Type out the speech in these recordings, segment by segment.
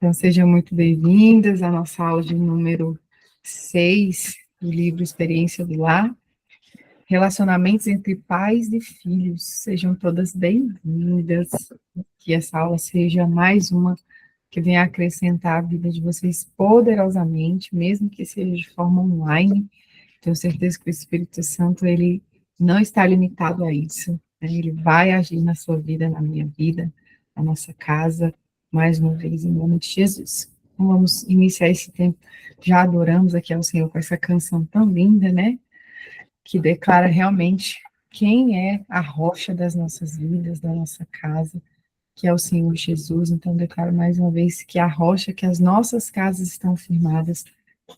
Então, sejam muito bem-vindas à nossa aula de número 6 do livro Experiência do Lar, Relacionamentos entre Pais e Filhos. Sejam todas bem-vindas, que essa aula seja mais uma que venha acrescentar a vida de vocês poderosamente, mesmo que seja de forma online. Tenho certeza que o Espírito Santo, ele não está limitado a isso, né? Ele vai agir na sua vida, na minha vida, na nossa casa, mais uma vez, em nome de Jesus. Então, vamos iniciar esse tempo, já adoramos aqui ao Senhor com essa canção tão linda, né? Que declara realmente quem é a rocha das nossas vidas, da nossa casa, que é o Senhor Jesus. Então, declaro mais uma vez que a rocha que as nossas casas estão firmadas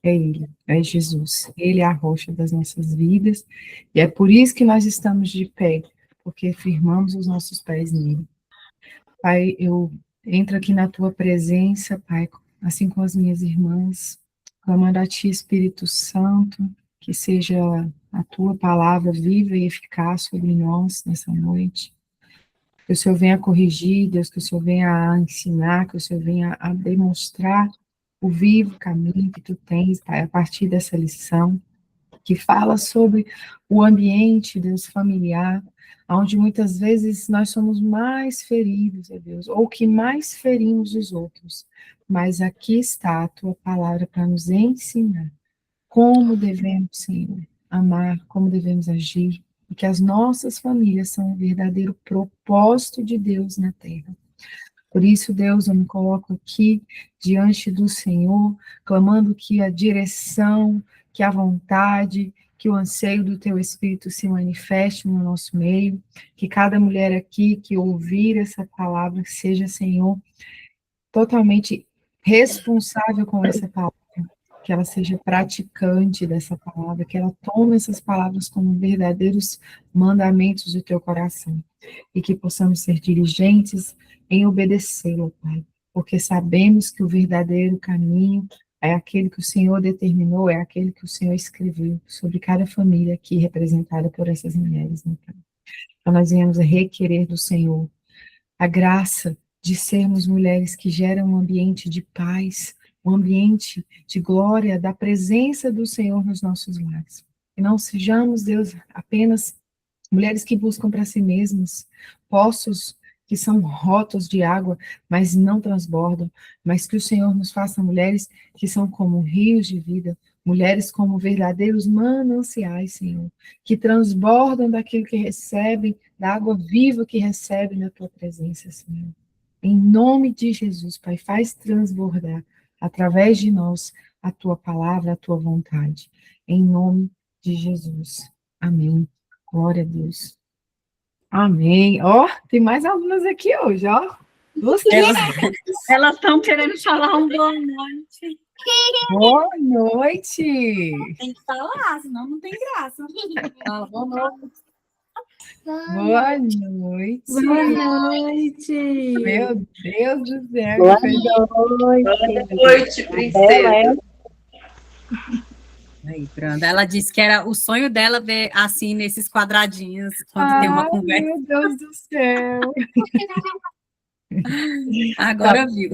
é Ele, é Jesus. Ele é a rocha das nossas vidas, e é por isso que nós estamos de pé, porque firmamos os nossos pés nele. Pai, eu entro aqui na Tua presença, Pai, assim com as minhas irmãs, clamando a Ti, Espírito Santo, que seja a Tua palavra viva e eficaz sobre nós nessa noite. Que o Senhor venha corrigir, Deus, que o Senhor venha a ensinar, que o Senhor venha a demonstrar o vivo caminho que Tu tens, Pai, a partir dessa lição, que fala sobre o ambiente, Deus, familiar, onde muitas vezes nós somos mais feridos, ó Deus, ou que mais ferimos os outros. Mas aqui está a Tua palavra para nos ensinar como devemos, Senhor, amar, como devemos agir, e que as nossas famílias são o verdadeiro propósito de Deus na terra. Por isso, Deus, eu me coloco aqui diante do Senhor, clamando que a direção, que a vontade, que o anseio do Teu Espírito se manifeste no nosso meio, que cada mulher aqui que ouvir essa palavra seja, Senhor, totalmente responsável com essa palavra, que ela seja praticante dessa palavra, que ela tome essas palavras como verdadeiros mandamentos do Teu coração, e que possamos ser diligentes em obedecê-lo, Pai, porque sabemos que o verdadeiro caminho é aquele que o Senhor determinou, é aquele que o Senhor escreveu sobre cada família aqui representada por essas mulheres, né, Pai? Então nós viemos requerer do Senhor a graça de sermos mulheres que geram um ambiente de paz, um ambiente de glória, da presença do Senhor nos nossos lares. Que não sejamos, Deus, apenas mulheres que buscam para si mesmas poços que são rotos de água, mas não transbordam, mas que o Senhor nos faça mulheres que são como rios de vida, mulheres como verdadeiros mananciais, Senhor, que transbordam daquilo que recebem, da água viva que recebem na Tua presença, Senhor. Em nome de Jesus, Pai, faz transbordar através de nós a Tua palavra, a Tua vontade. Em nome de Jesus. Amém. Glória a Deus. Amém. Ó, tem mais alunas aqui hoje, ó. Elas estão querendo falar um boa noite. Boa noite. Tem que falar, senão não tem graça. Fala, boa noite. Boa noite. Boa noite. Meu Deus do céu. Boa noite. Boa noite, princesa. Aí, pronto. Ela disse que era o sonho dela ver assim nesses quadradinhos quando tem uma conversa. Meu Deus do céu. Agora viu.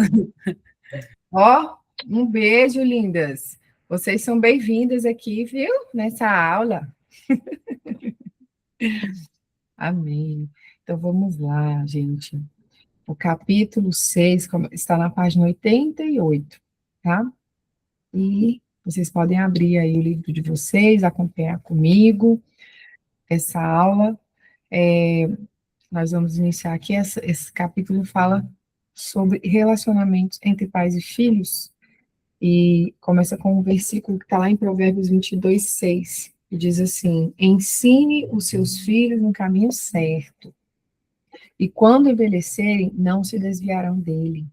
Ó, um beijo, lindas. Vocês são bem-vindas aqui, viu? Nessa aula. Amém. Então vamos lá, gente. O capítulo 6 está na página 88, tá? E vocês podem abrir aí o livro de vocês, acompanhar comigo essa aula. Nós vamos iniciar aqui, esse capítulo fala sobre relacionamentos entre pais e filhos, e começa com um versículo que está lá em Provérbios 22:6, que diz assim: ensine os seus filhos no caminho certo, e quando envelhecerem, não se desviarão dele.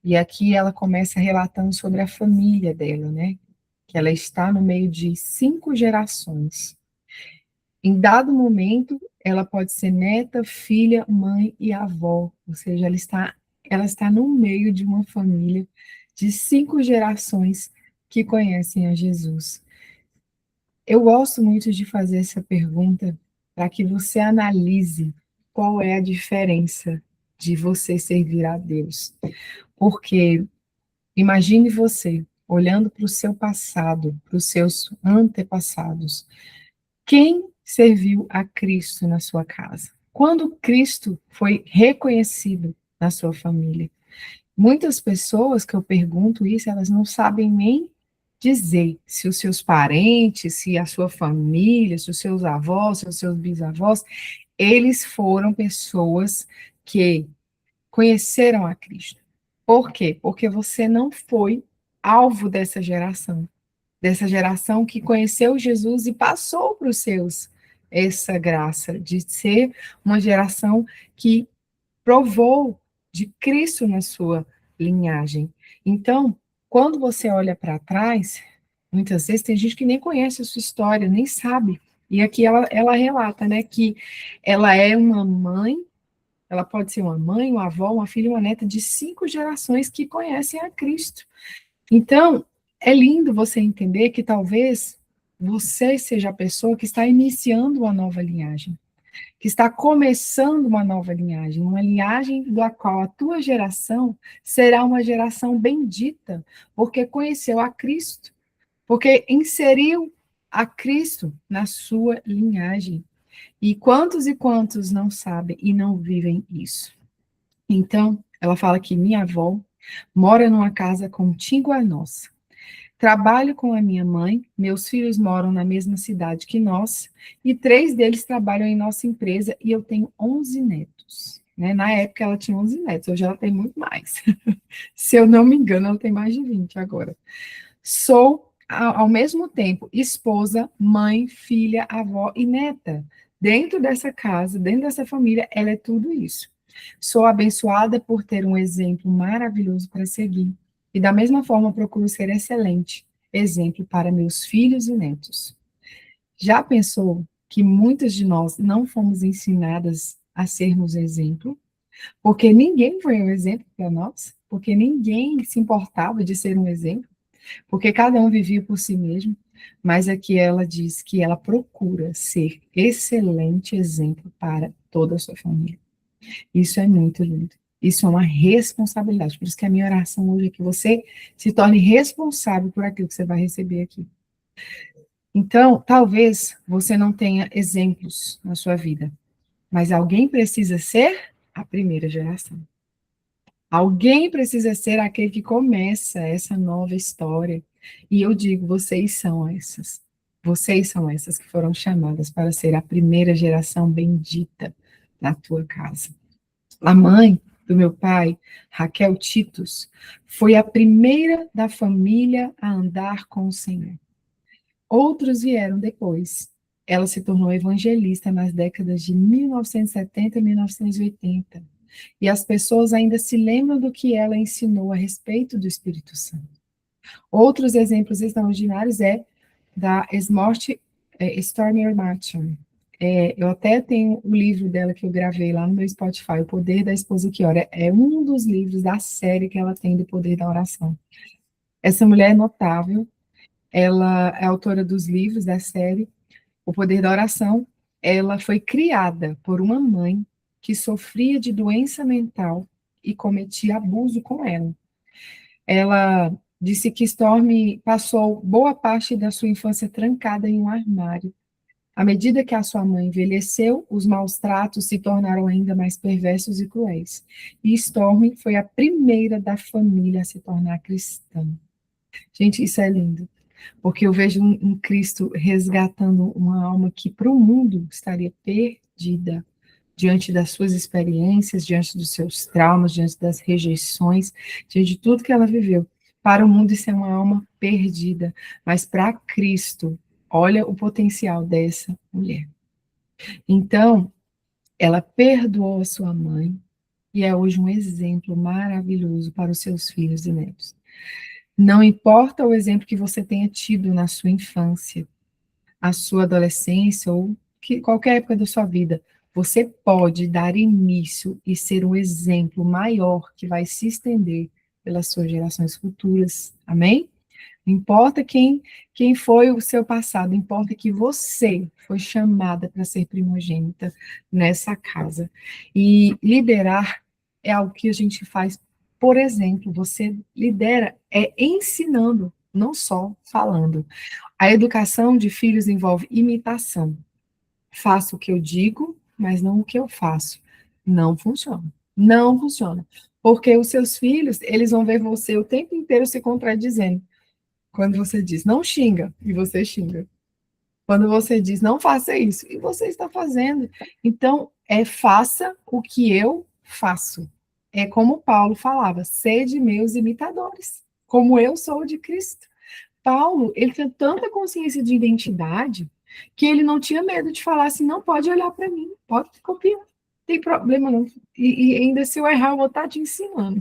E aqui ela começa relatando sobre a família dela, né? Que ela está no meio de 5 gerações. Em dado momento, ela pode ser neta, filha, mãe e avó, ou seja, ela está no meio de uma família de 5 gerações que conhecem a Jesus. Eu gosto muito de fazer essa pergunta para que você analise qual é a diferença de você servir a Deus. Porque imagine você olhando para o seu passado, para os seus antepassados. Quem serviu a Cristo na sua casa? Quando Cristo foi reconhecido na sua família? Muitas pessoas que eu pergunto isso, elas não sabem nem dizer se os seus parentes, se a sua família, se os seus avós, se os seus bisavós, eles foram pessoas que conheceram a Cristo. Por quê? Porque você não foi alvo dessa geração que conheceu Jesus e passou para os seus essa graça de ser uma geração que provou de Cristo na sua linhagem. Então, quando você olha para trás, muitas vezes tem gente que nem conhece a sua história, nem sabe. E aqui ela relata, né, que ela é uma mãe, ela pode ser uma mãe, uma avó, uma filha, uma neta de 5 gerações que conhecem a Cristo. Então, é lindo você entender que talvez você seja a pessoa que está iniciando uma nova linhagem, que está começando uma linhagem da qual a tua geração será uma geração bendita, porque conheceu a Cristo, porque inseriu a Cristo na sua linhagem. E quantos não sabem e não vivem isso? Então, ela fala que minha avó mora numa casa contígua à nossa. Trabalho com a minha mãe, meus filhos moram na mesma cidade que nós, e 3 deles trabalham em nossa empresa, e eu tenho 11 netos. Né? Na época ela tinha 11 netos, hoje ela tem muito mais. Se eu não me engano, ela tem mais de 20 agora. Sou, ao mesmo tempo, esposa, mãe, filha, avó e neta. Dentro dessa casa, dentro dessa família, ela é tudo isso. Sou abençoada por ter um exemplo maravilhoso para seguir. E da mesma forma procuro ser excelente exemplo para meus filhos e netos. Já pensou que muitas de nós não fomos ensinadas a sermos exemplo? Porque ninguém foi um exemplo para nós? Porque ninguém se importava de ser um exemplo? Porque cada um vivia por si mesmo? Mas aqui ela diz que ela procura ser excelente exemplo para toda a sua família. Isso é muito lindo. Isso é uma responsabilidade. Por isso que a minha oração hoje é que você se torne responsável por aquilo que você vai receber aqui. Então, talvez você não tenha exemplos na sua vida, mas alguém precisa ser a primeira geração. Alguém precisa ser aquele que começa essa nova história. E eu digo, vocês são essas. Vocês são essas que foram chamadas para ser a primeira geração bendita na tua casa. A mãe do meu pai, Raquel Titus, foi a primeira da família a andar com o Senhor. Outros vieram depois. Ela se tornou evangelista nas décadas de 1970 e 1980. E as pessoas ainda se lembram do que ela ensinou a respeito do Espírito Santo. Outros exemplos extraordinários é da Stormy Martin. Eu até tenho o livro dela que eu gravei lá no meu Spotify, O Poder da Esposa que Ora. É um dos livros da série que ela tem do Poder da Oração. Essa mulher é notável, ela é autora dos livros da série O Poder da Oração. Ela foi criada por uma mãe que sofria de doença mental e cometia abuso com ela. Ela disse que Stormy passou boa parte da sua infância trancada em um armário. À medida que a sua mãe envelheceu, os maus tratos se tornaram ainda mais perversos e cruéis. E Stormy foi a primeira da família a se tornar cristã. Gente, isso é lindo, porque eu vejo um Cristo resgatando uma alma que para o mundo estaria perdida, diante das suas experiências, diante dos seus traumas, diante das rejeições, diante de tudo que ela viveu. Para o mundo isso é uma alma perdida, mas para Cristo, olha o potencial dessa mulher. Então, ela perdoou a sua mãe e é hoje um exemplo maravilhoso para os seus filhos e netos. Não importa o exemplo que você tenha tido na sua infância, a sua adolescência ou qualquer época da sua vida, você pode dar início e ser um exemplo maior que vai se estender pelas suas gerações futuras. Amém? Não importa quem foi o seu passado, importa que você foi chamada para ser primogênita nessa casa. E liderar é algo que a gente faz, por exemplo, você lidera, ensinando, não só falando. A educação de filhos envolve imitação. Faço o que eu digo, mas não o que eu faço. Não funciona. Não funciona. Porque os seus filhos, eles vão ver você o tempo inteiro se contradizendo. Quando você diz, não xinga, e você xinga. Quando você diz, não faça isso, e você está fazendo. Então, faça o que eu faço. É como Paulo falava, sede meus imitadores, como eu sou de Cristo. Paulo, ele tinha tanta consciência de identidade que ele não tinha medo de falar assim, não pode olhar para mim, pode copiar, não tem problema não. E ainda se eu errar, eu vou estar te ensinando.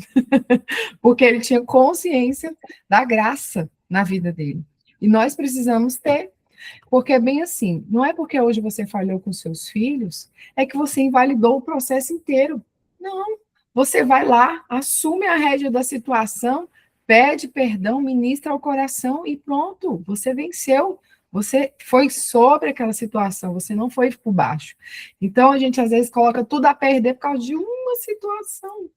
Porque ele tinha consciência da graça na vida dele. E nós precisamos ter, porque é bem assim, não é porque hoje você falhou com seus filhos, é que você invalidou o processo inteiro. Não, você vai lá, assume a rédea da situação, pede perdão, ministra ao coração e pronto, você venceu. Você foi sobre aquela situação, você não foi por baixo. Então, a gente às vezes coloca tudo a perder por causa de uma situação.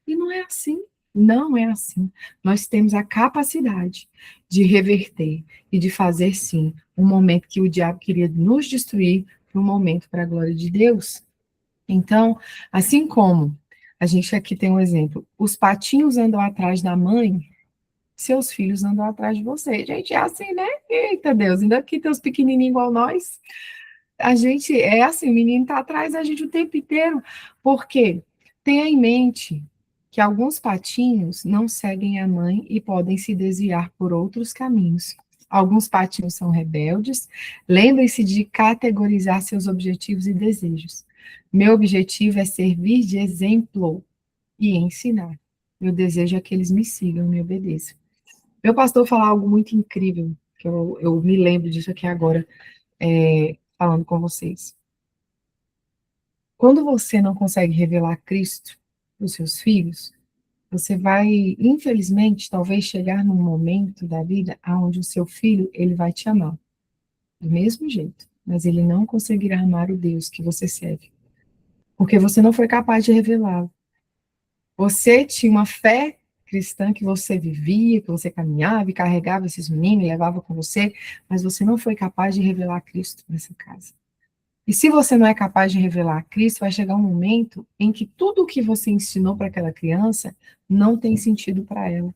E não é assim. Não é assim. Nós temos a capacidade de reverter e de fazer, sim, um momento que o diabo queria nos destruir para um momento para a glória de Deus. Então, assim como a gente aqui tem um exemplo, os patinhos andam atrás da mãe, seus filhos andam atrás de você. Gente, é assim, né? Eita Deus, ainda que tem os pequenininhos igual nós. A gente é assim, o menino está atrás da gente o tempo inteiro. Por quê? Tenha em mente que alguns patinhos não seguem a mãe e podem se desviar por outros caminhos. Alguns patinhos são rebeldes. Lembre-se de categorizar seus objetivos e desejos. Meu objetivo é servir de exemplo e ensinar. Meu desejo é que eles me sigam, me obedeçam. Meu pastor falou algo muito incrível, que eu me lembro disso aqui agora, falando com vocês. Quando você não consegue revelar Cristo para os seus filhos, você vai, infelizmente, talvez chegar num momento da vida onde o seu filho, ele vai te amar, do mesmo jeito, mas ele não conseguirá amar o Deus que você serve, porque você não foi capaz de revelá-lo. Você tinha uma fé cristã que você vivia, que você caminhava e carregava esses meninos, levava com você, mas você não foi capaz de revelar Cristo nessa casa. E se você não é capaz de revelar Cristo, vai chegar um momento em que tudo o que você ensinou para aquela criança não tem sentido para ela.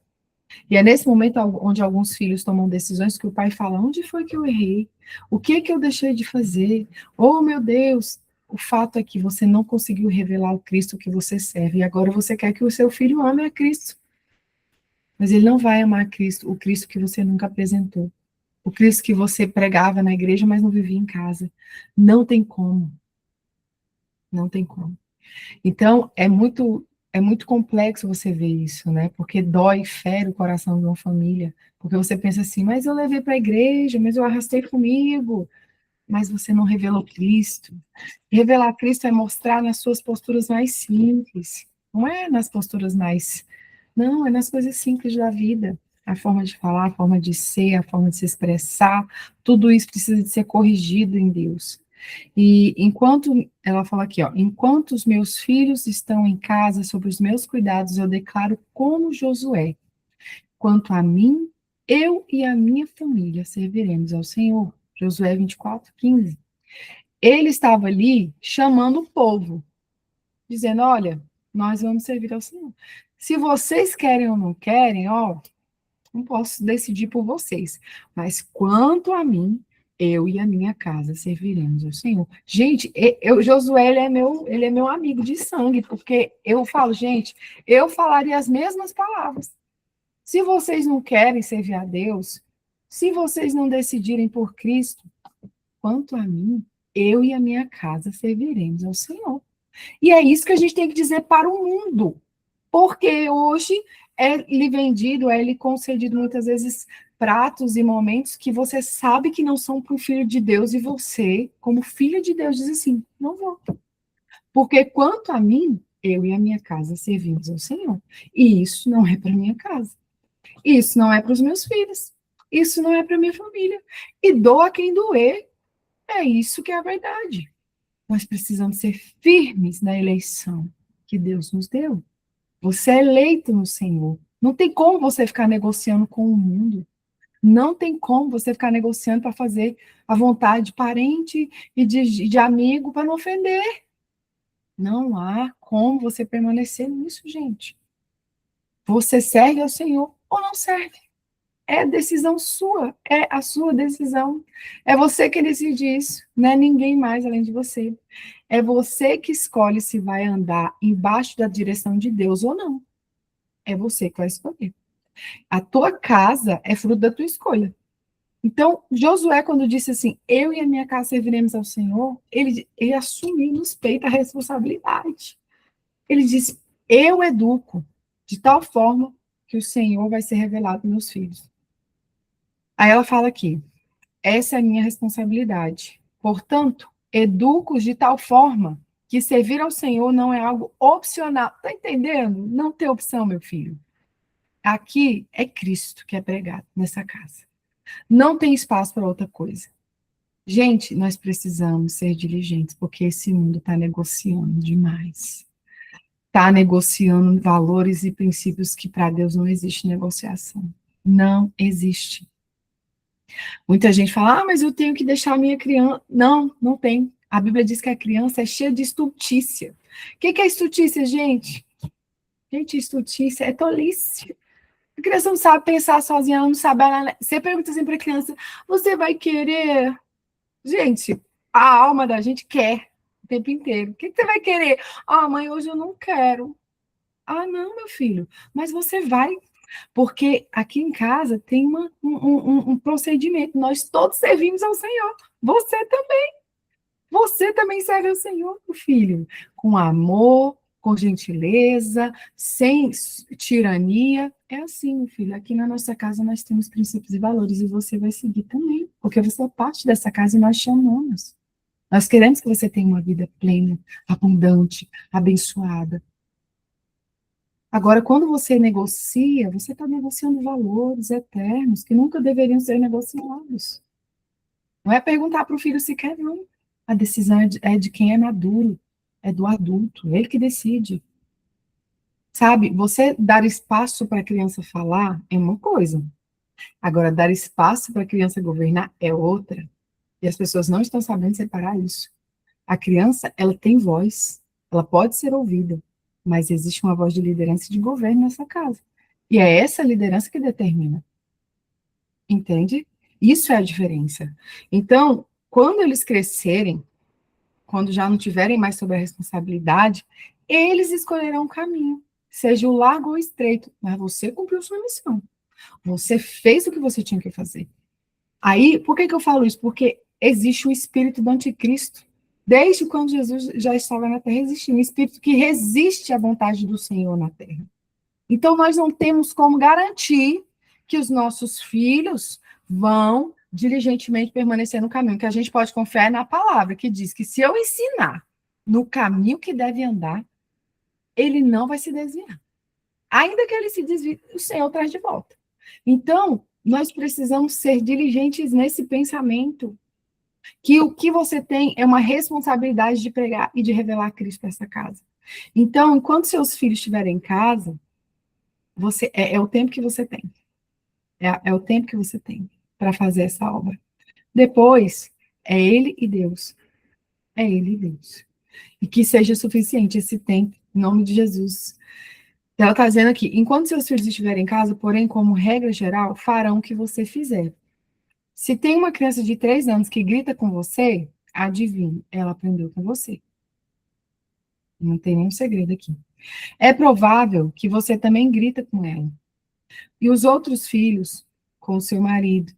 E é nesse momento onde alguns filhos tomam decisões que o pai fala, onde foi que eu errei? O que que eu deixei de fazer? Oh, meu Deus! O fato é que você não conseguiu revelar o Cristo que você serve, e agora você quer que o seu filho ame a Cristo. Mas ele não vai amar Cristo, o Cristo que você nunca apresentou. O Cristo que você pregava na igreja, mas não vivia em casa. Não tem como. Não tem como. Então, é muito complexo você ver isso, né? Porque dói, fere o coração de uma família. Porque você pensa assim, mas eu levei para a igreja, mas eu arrastei comigo. Mas você não revelou Cristo. Revelar Cristo é mostrar nas suas posturas mais simples. Não é nas posturas mais... Não, é nas coisas simples da vida. A forma de falar, a forma de ser, a forma de se expressar. Tudo isso precisa de ser corrigido em Deus. E enquanto, ela fala aqui, ó, enquanto os meus filhos estão em casa sob os meus cuidados, eu declaro como Josué, quanto a mim, eu e a minha família serviremos ao Senhor. Josué 24:15. Ele estava ali chamando o povo, dizendo, olha, nós vamos servir ao Senhor. Se vocês querem ou não querem, ó, não posso decidir por vocês, mas quanto a mim, eu e a minha casa serviremos ao Senhor. Gente, Josué, ele é meu amigo de sangue, porque eu falo, gente, eu falaria as mesmas palavras. Se vocês não querem servir a Deus, se vocês não decidirem por Cristo, quanto a mim, eu e a minha casa serviremos ao Senhor. E é isso que a gente tem que dizer para o mundo, porque hoje é-lhe vendido, é-lhe concedido muitas vezes pratos e momentos que você sabe que não são para o Filho de Deus, e você, como filho de Deus, diz assim, não vou. Porque quanto a mim, eu e a minha casa servimos ao Senhor. E isso não é para minha casa. Isso não é para os meus filhos. Isso não é para minha família. E doa quem doer. É isso que é a verdade. Nós precisamos ser firmes na eleição que Deus nos deu. Você é eleito no Senhor. Não tem como você ficar negociando com o mundo. Não tem como você ficar negociando para fazer a vontade de parente e de amigo para não ofender. Não há como você permanecer nisso, gente. Você serve ao Senhor ou não serve. É decisão sua, é a sua decisão. É você que decide isso, não é ninguém mais além de você. É você que escolhe se vai andar embaixo da direção de Deus ou não. É você que vai escolher. A tua casa é fruto da tua escolha. Então, Josué, quando disse assim, eu e a minha casa serviremos ao Senhor, ele assumiu nos peitos a responsabilidade. Ele disse, eu educo de tal forma que o Senhor vai ser revelado nos meus filhos. Aí ela fala aqui, essa é a minha responsabilidade. Portanto, educo-os de tal forma que servir ao Senhor não é algo opcional. Tá entendendo? Não tem opção, meu filho. Aqui é Cristo que é pregado nessa casa. Não tem espaço para outra coisa. Gente, nós precisamos ser diligentes, porque esse mundo está negociando demais. Está negociando valores e princípios que para Deus não existe negociação. Não existe. Muita gente fala, mas eu tenho que deixar a minha criança. Não, não tem. A Bíblia diz que a criança é cheia de estultícia. O que é estultícia, gente? Gente, estultícia é tolice. A criança não sabe pensar sozinha, ela não sabe. Você pergunta assim para a criança, você vai querer? Gente, a alma da gente quer o tempo inteiro. O que você vai querer? Ah, mãe, hoje eu não quero. Ah, não, meu filho, mas você vai. Porque aqui em casa tem um procedimento. Nós todos servimos ao Senhor. Você também. Você também serve ao Senhor, meu filho. Com amor, com gentileza, sem tirania. É assim, meu filho. Aqui na nossa casa nós temos princípios e valores e você vai seguir também. Porque você é parte dessa casa e nós chamamos. Nós queremos que você tenha uma vida plena, abundante, abençoada. Agora, quando você negocia, você está negociando valores eternos que nunca deveriam ser negociados. Não é perguntar para o filho se quer, não. A decisão é de quem é maduro, é do adulto, ele que decide. Sabe, você dar espaço para a criança falar é uma coisa. Agora, dar espaço para a criança governar é outra. E as pessoas não estão sabendo separar isso. A criança, ela tem voz, ela pode ser ouvida, mas existe uma voz de liderança e de governo nessa casa. E é essa liderança que determina. Entende? Isso é a diferença. Então, quando eles crescerem, quando já não tiverem mais sobre a responsabilidade, eles escolherão um caminho, seja o largo ou estreito, mas você cumpriu sua missão. Você fez o que você tinha que fazer. Aí, por que eu falo isso? Porque existe o espírito do anticristo. Desde quando Jesus já estava na terra, existe um espírito que resiste à vontade do Senhor na terra. Então, nós não temos como garantir que os nossos filhos vão diligentemente permanecer no caminho. Que a gente pode confiar na palavra, que diz que se eu ensinar no caminho que deve andar, ele não vai se desviar. Ainda que ele se desvie, o Senhor traz de volta. Então, nós precisamos ser diligentes nesse pensamento, que o que você tem é uma responsabilidade de pregar e de revelar Cristo para essa casa. Então, enquanto seus filhos estiverem em casa, você é o tempo que você tem. É o tempo que você tem para fazer essa obra. Depois, é ele e Deus. É ele e Deus. E que seja suficiente esse tempo, em nome de Jesus. Ela está dizendo aqui, enquanto seus filhos estiverem em casa, porém, como regra geral, farão o que você fizer. Se tem uma criança de 3 anos que grita com você, adivinhe, ela aprendeu com você. Não tem nenhum segredo aqui. É provável que você também grita com ela. E os outros filhos com o seu marido.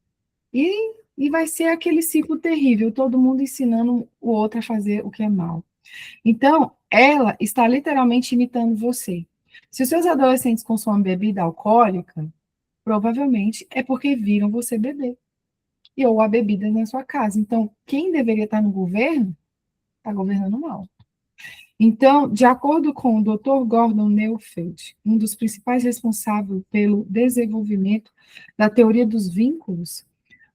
E vai ser aquele ciclo terrível, todo mundo ensinando o outro a fazer o que é mal. Então, ela está literalmente imitando você. Se os seus adolescentes consomem bebida alcoólica, provavelmente é porque viram você beber. Ou a bebida na sua casa. Então, quem deveria estar no governo, está governando mal. Então, de acordo com o Dr. Gordon Neufeld, um dos principais responsáveis pelo desenvolvimento da teoria dos vínculos,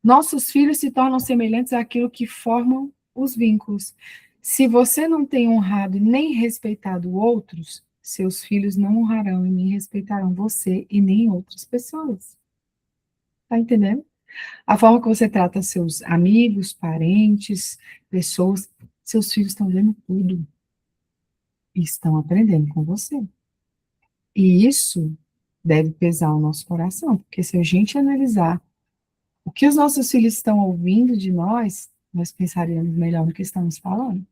nossos filhos se tornam semelhantes àquilo que formam os vínculos. Se você não tem honrado nem respeitado outros, seus filhos não honrarão e nem respeitarão você e nem outras pessoas. Tá entendendo? A forma que você trata seus amigos, parentes, pessoas, seus filhos estão vendo tudo e estão aprendendo com você. E isso deve pesar o nosso coração, porque se a gente analisar o que os nossos filhos estão ouvindo de nós, nós pensaríamos melhor no que estamos falando.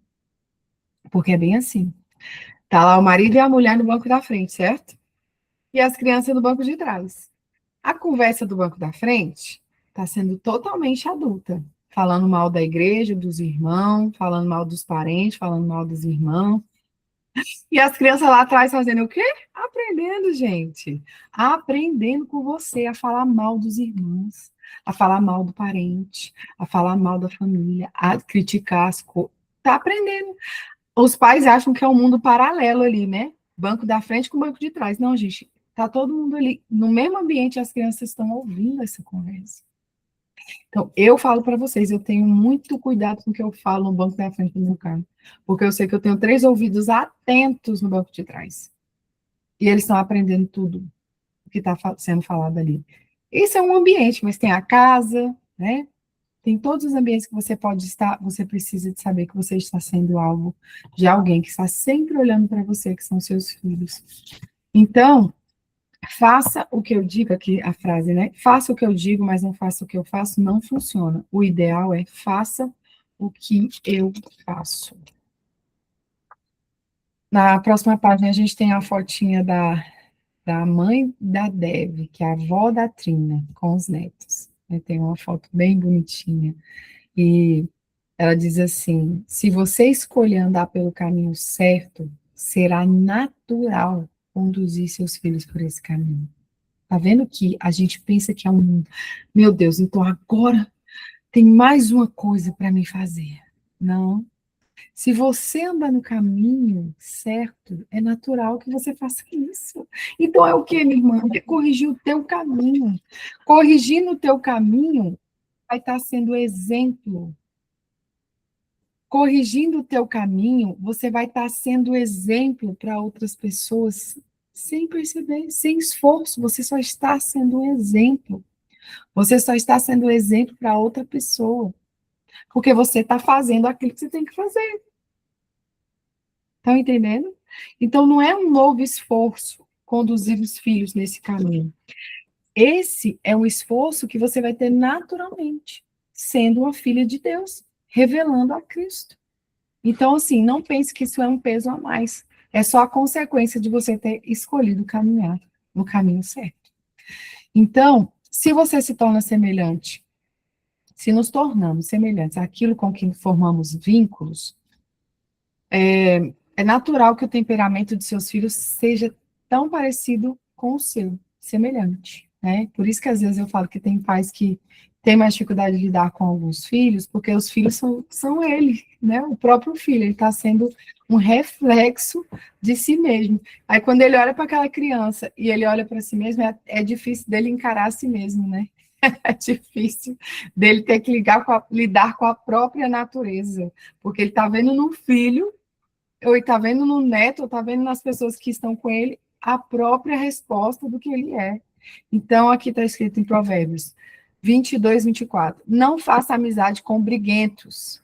Porque é bem assim. Tá lá o marido e a mulher no banco da frente, certo? E as crianças no banco de trás. A conversa do banco da frente está sendo totalmente adulta, falando mal da igreja, dos irmãos, falando mal dos parentes, falando mal dos irmãos. E as crianças lá atrás fazendo o quê? Aprendendo, gente. Aprendendo com você a falar mal dos irmãos, a falar mal do parente, a falar mal da família, a criticar as coisas. Está aprendendo. Os pais acham que é um mundo paralelo ali, né? Banco da frente com o banco de trás. Não, gente, tá todo mundo ali no mesmo ambiente, as crianças estão ouvindo essa conversa. Então, eu falo para vocês, eu tenho muito cuidado com o que eu falo no banco da frente do meu carro, porque eu sei que eu tenho 3 ouvidos atentos no banco de trás. E eles estão aprendendo tudo o que está sendo falado ali. Isso é um ambiente, mas tem a casa, né? Tem todos os ambientes que você pode estar, você precisa de saber que você está sendo alvo de alguém que está sempre olhando para você, que são seus filhos. Então, faça o que eu digo, aqui a frase, né? Faça o que eu digo, mas não faça o que eu faço, não funciona. O ideal é faça o que eu faço. Na próxima página, a gente tem a fotinha da mãe da Dev, que é a avó da Trina, com os netos. Tem uma foto bem bonitinha. E ela diz assim: se você escolher andar pelo caminho certo, será natural conduzir seus filhos por esse caminho. Tá vendo que a gente pensa que é um, meu Deus, então agora tem mais uma coisa para me fazer. Não. Se você anda no caminho certo, é natural que você faça isso. Então é o que, minha irmã? É corrigir o teu caminho. Corrigindo o teu caminho, vai estar sendo exemplo. Corrigindo o teu caminho, você vai estar sendo exemplo para outras pessoas sem perceber, sem esforço, você só está sendo um exemplo. Você só está sendo um exemplo para outra pessoa, porque você está fazendo aquilo que você tem que fazer. Estão entendendo? Então, não é um novo esforço conduzir os filhos nesse caminho. Esse é um esforço que você vai ter naturalmente, sendo uma filha de Deus, revelando a Cristo. Então, assim, não pense que isso é um peso a mais. É só a consequência de você ter escolhido caminhar no caminho certo. Então, se você se torna semelhante, se nos tornamos semelhantes àquilo com que formamos vínculos, é natural que o temperamento de seus filhos seja tão parecido com o seu, semelhante, né? Por isso que às vezes eu falo que tem pais que têm mais dificuldade de lidar com alguns filhos, porque os filhos são ele, né? O próprio filho, ele está sendo um reflexo de si mesmo. Aí quando ele olha para aquela criança e ele olha para si mesmo, é difícil dele encarar a si mesmo, né? É difícil dele ter que lidar com a própria natureza, porque ele está vendo no filho, ou está vendo no neto, ou está vendo nas pessoas que estão com ele, a própria resposta do que ele é. Então, aqui está escrito em Provérbios 22, 24. Não faça amizade com briguentos,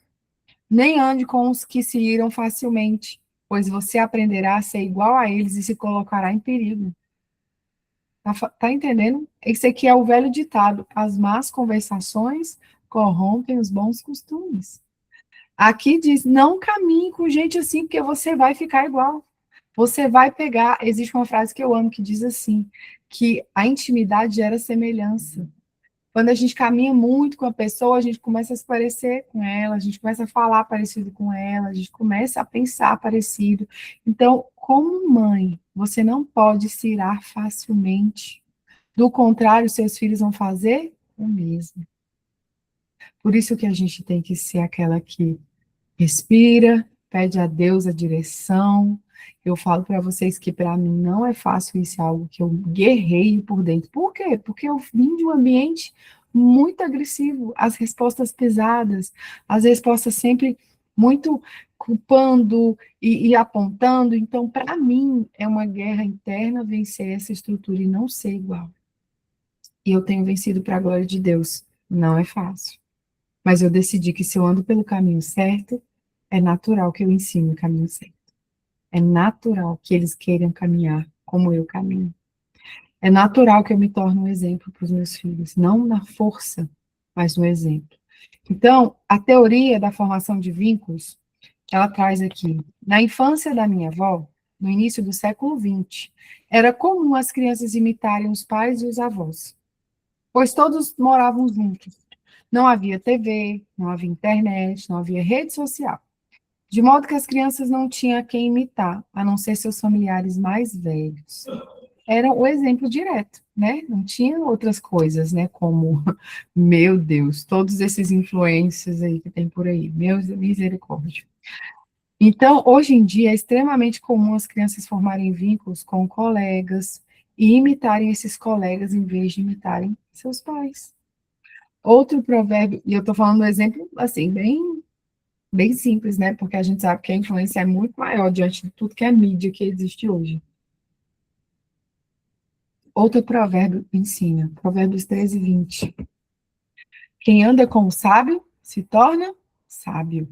nem ande com os que se iram facilmente, pois você aprenderá a ser igual a eles e se colocará em perigo. Tá entendendo? Esse aqui é o velho ditado: as más conversações corrompem os bons costumes. Aqui diz, não caminhe com gente assim, porque você vai ficar igual. Você vai pegar, existe uma frase que eu amo que diz assim, que a intimidade gera semelhança. Quando a gente caminha muito com a pessoa, a gente começa a se parecer com ela, a gente começa a falar parecido com ela, a gente começa a pensar parecido. Então, como mãe, você não pode se irar facilmente. Do contrário, seus filhos vão fazer o mesmo. Por isso que a gente tem que ser aquela que respira, pede a Deus a direção. Eu falo para vocês que para mim não é fácil isso, é algo que eu guerreio por dentro. Por quê? Porque eu vim de um ambiente muito agressivo, as respostas pesadas, as respostas sempre muito culpando e apontando. Então, para mim, é uma guerra interna vencer essa estrutura e não ser igual. E eu tenho vencido para a glória de Deus. Não é fácil. Mas eu decidi que se eu ando pelo caminho certo, é natural que eu ensine o caminho certo. É natural que eles queiram caminhar como eu caminho. É natural que eu me torne um exemplo para os meus filhos, não na força, mas no exemplo. Então, a teoria da formação de vínculos, ela traz aqui, na infância da minha avó, no início do século XX, era comum as crianças imitarem os pais e os avós, pois todos moravam juntos. Não havia TV, não havia internet, não havia rede social. De modo que as crianças não tinham quem imitar, a não ser seus familiares mais velhos. Era o exemplo direto, né? Não tinha outras coisas, né? Como, meu Deus, todos esses influencers aí que tem por aí, meu misericórdia. Então, hoje em dia, é extremamente comum as crianças formarem vínculos com colegas e imitarem esses colegas em vez de imitarem seus pais. Outro provérbio, e eu estou falando um exemplo, assim, bem simples, né? Porque a gente sabe que a influência é muito maior diante de tudo que é mídia que existe hoje. Outro provérbio ensina, Provérbios 13, 20. Quem anda com o sábio se torna sábio,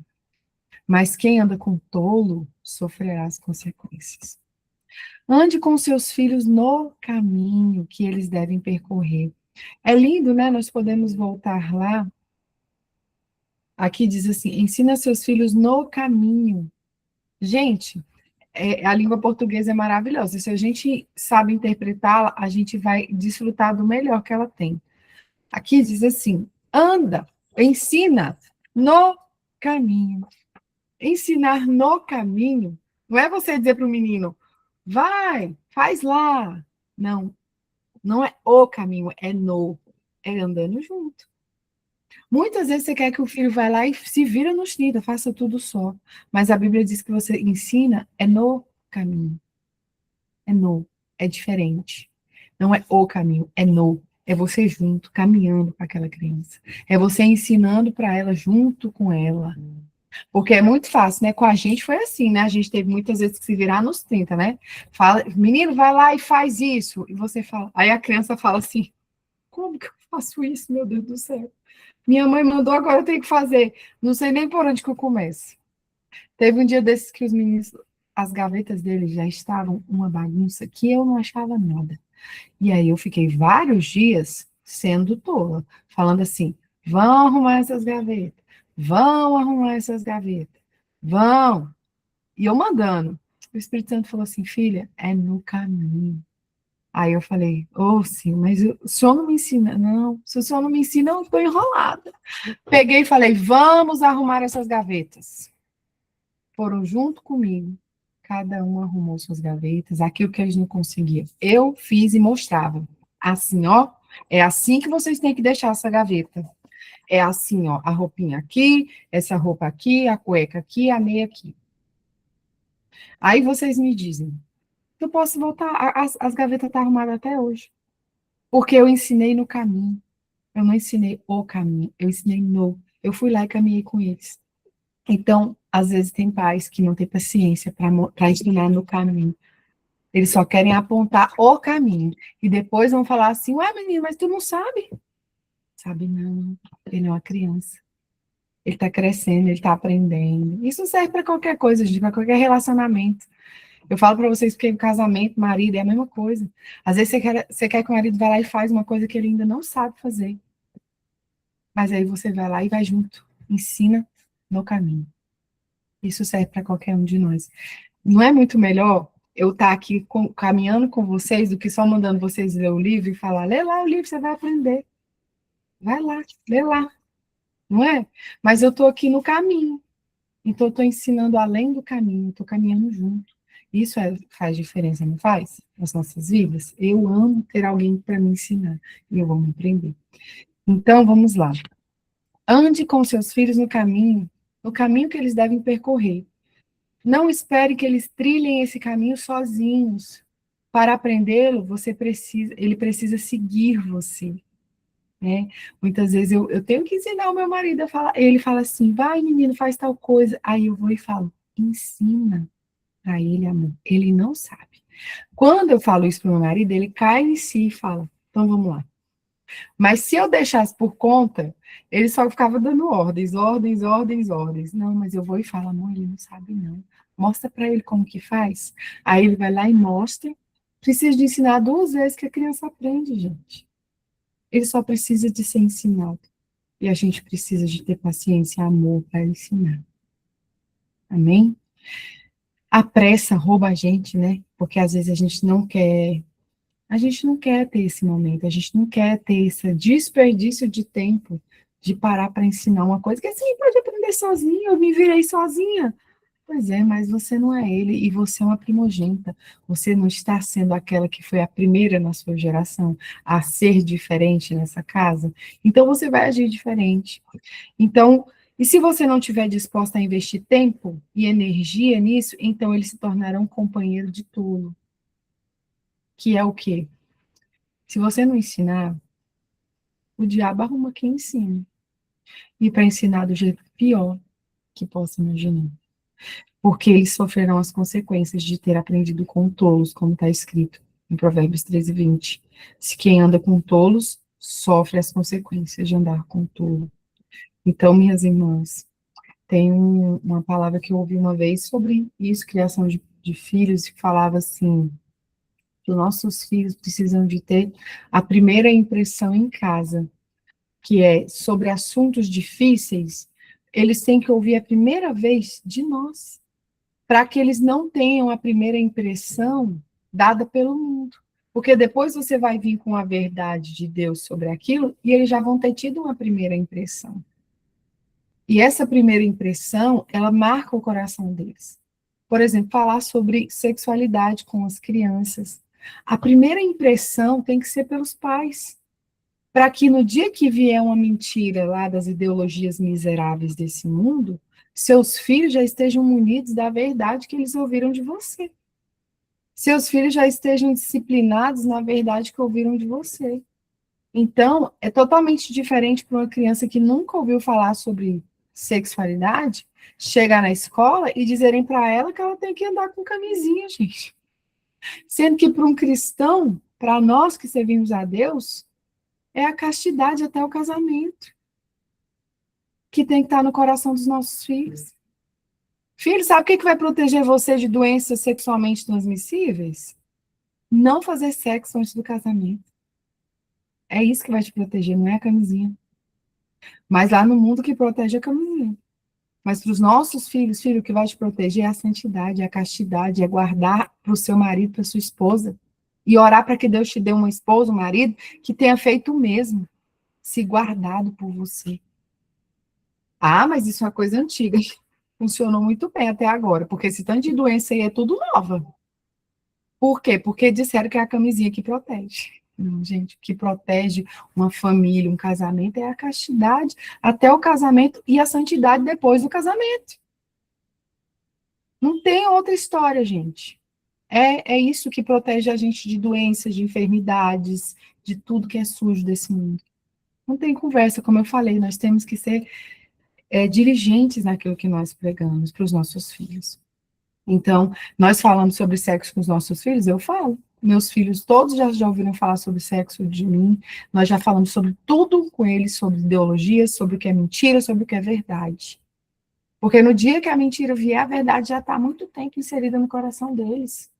mas quem anda com o tolo sofrerá as consequências. Ande com seus filhos no caminho que eles devem percorrer. É lindo, né? Nós podemos voltar lá. Aqui diz assim: ensina seus filhos no caminho. Gente, a língua portuguesa é maravilhosa. Se a gente sabe interpretá-la, a gente vai desfrutar do melhor que ela tem. Aqui diz assim: anda, ensina no caminho. Ensinar no caminho não é você dizer para o menino, vai, faz lá. Não, não é o caminho, é andando junto. Muitas vezes você quer que o filho vá lá e se vira nos 30, faça tudo só. Mas a Bíblia diz que você ensina é no caminho. É diferente. Não é o caminho, é você junto, caminhando com aquela criança. É você ensinando para ela junto com ela. Porque é muito fácil, né? Com a gente foi assim, né? A gente teve muitas vezes que se virar nos 30, né? Fala, menino, vai lá e faz isso. E você fala, aí a criança fala assim: como que eu faço isso, meu Deus do céu? Minha mãe mandou, agora eu tenho que fazer. Não sei nem por onde que eu começo. Teve um dia desses que os meninos, as gavetas deles já estavam uma bagunça que eu não achava nada. E aí eu fiquei vários dias sendo tola, falando assim: vão arrumar essas gavetas, vão arrumar essas gavetas, vão. E eu mandando. O Espírito Santo falou assim: filha, é no caminho. Aí eu falei: ô, sim, mas o senhor não me ensina. Não, se o senhor não me ensina, eu estou enrolada. Peguei e falei: vamos arrumar essas gavetas. Foram junto comigo. Cada um arrumou suas gavetas, aquilo que eles não conseguiam. Eu fiz e mostrava. Assim, ó, é assim que vocês têm que deixar essa gaveta. É assim, ó, a roupinha aqui, essa roupa aqui, a cueca aqui, a meia aqui. Aí vocês me dizem, eu posso voltar, as gavetas estão arrumadas até hoje. Porque eu ensinei no caminho. Eu não ensinei o caminho, eu ensinei no. Eu fui lá e caminhei com eles. Então, às vezes tem pais que não têm paciência para ensinar no caminho. Eles só querem apontar o caminho. E depois vão falar assim, ué, menino, mas tu não sabe? Sabe não, ele é uma criança. Ele está crescendo, ele está aprendendo. Isso serve para qualquer coisa, gente, para qualquer relacionamento. Eu falo para vocês que o casamento, marido, é a mesma coisa. Às vezes você quer que o marido vá lá e faz uma coisa que ele ainda não sabe fazer. Mas aí você vai lá e vai junto. Ensina no caminho. Isso serve para qualquer um de nós. Não é muito melhor eu estar aqui caminhando com vocês do que só mandando vocês ler o livro e falar, lê lá o livro, você vai aprender. Vai lá, lê lá. Não é? Mas eu estou aqui no caminho. Então, eu estou ensinando além do caminho, estou caminhando junto. Isso faz diferença, não faz? Nas nossas vidas. Eu amo ter alguém para me ensinar. E eu amo aprender. Então, vamos lá. Ande com seus filhos no caminho que eles devem percorrer. Não espere que eles trilhem esse caminho sozinhos. Para aprendê-lo, ele precisa seguir você. né? Muitas vezes eu tenho que ensinar o meu marido a falar, ele fala assim, vai menino, faz tal coisa, aí eu vou e falo, ensina para ele, amor, ele não sabe. Quando eu falo isso para o meu marido, ele cai em si e fala, então vamos lá. Mas se eu deixasse por conta, ele só ficava dando ordens, ordens, ordens, ordens. Não, mas eu vou e falo, amor, ele não sabe não. Mostra para ele como que faz. Aí ele vai lá e mostra. Precisa de ensinar 2 vezes que a criança aprende, gente. Ele só precisa de ser ensinado. E a gente precisa de ter paciência e amor para ensinar. Amém? A pressa rouba a gente, né? Porque às vezes a gente não quer ter esse momento, a gente não quer ter esse desperdício de tempo de parar para ensinar uma coisa que assim, pode aprender sozinho, eu me virei sozinha. Pois é, mas você não é ele e você é uma primogênita. Você não está sendo aquela que foi a primeira na sua geração a ser diferente nessa casa. Então você vai agir diferente. Então, e se você não estiver disposta a investir tempo e energia nisso, então ele se tornará um companheiro de tolo. Que é o quê? Se você não ensinar, o diabo arruma quem ensina. E para ensinar do jeito pior que possa imaginar. Porque eles sofrerão as consequências de ter aprendido com tolos, como está escrito em Provérbios 13:20. Se quem anda com tolos, sofre as consequências de andar com tolo. Então, minhas irmãs, tem uma palavra que eu ouvi uma vez sobre isso, criação de filhos, que falava assim, que os nossos filhos precisam de ter a primeira impressão em casa, que é sobre assuntos difíceis, eles têm que ouvir a primeira vez de nós, para que eles não tenham a primeira impressão dada pelo mundo. Porque depois você vai vir com a verdade de Deus sobre aquilo e eles já vão ter tido uma primeira impressão. E essa primeira impressão, ela marca o coração deles. Por exemplo, falar sobre sexualidade com as crianças. A primeira impressão tem que ser pelos pais, para que no dia que vier uma mentira lá das ideologias miseráveis desse mundo, seus filhos já estejam munidos da verdade que eles ouviram de você. Seus filhos já estejam disciplinados na verdade que ouviram de você. Então, é totalmente diferente para uma criança que nunca ouviu falar sobre sexualidade, chegar na escola e dizerem para ela que ela tem que andar com camisinha, gente. Sendo que para um cristão, para nós que servimos a Deus, é a castidade até o casamento que tem que estar no coração dos nossos filhos. Filho, sabe o que vai proteger você de doenças sexualmente transmissíveis? Não fazer sexo antes do casamento. É isso que vai te proteger, não é a camisinha. Mas lá no mundo que protege é a camisinha. Mas para os nossos filhos, filho, o que vai te proteger é a santidade, é a castidade, é guardar para o seu marido, para a sua esposa. E orar para que Deus te dê uma esposa, um marido, que tenha feito o mesmo, se guardado por você. Ah, mas isso é uma coisa antiga. Funcionou muito bem até agora, porque esse tanto de doença aí é tudo nova. Por quê? Porque disseram que é a camisinha que protege. Não, gente, o que protege uma família, um casamento, é a castidade até o casamento e a santidade depois do casamento. Não tem outra história, gente. É isso que protege a gente de doenças, de enfermidades, de tudo que é sujo desse mundo. Não tem conversa, como eu falei, nós temos que ser diligentes naquilo que nós pregamos para os nossos filhos. Então, nós falamos sobre sexo com os nossos filhos, eu falo. Meus filhos todos já ouviram falar sobre sexo de mim, nós já falamos sobre tudo com eles, sobre ideologias, sobre o que é mentira, sobre o que é verdade. Porque no dia que a mentira vier, a verdade já está há muito tempo inserida no coração deles.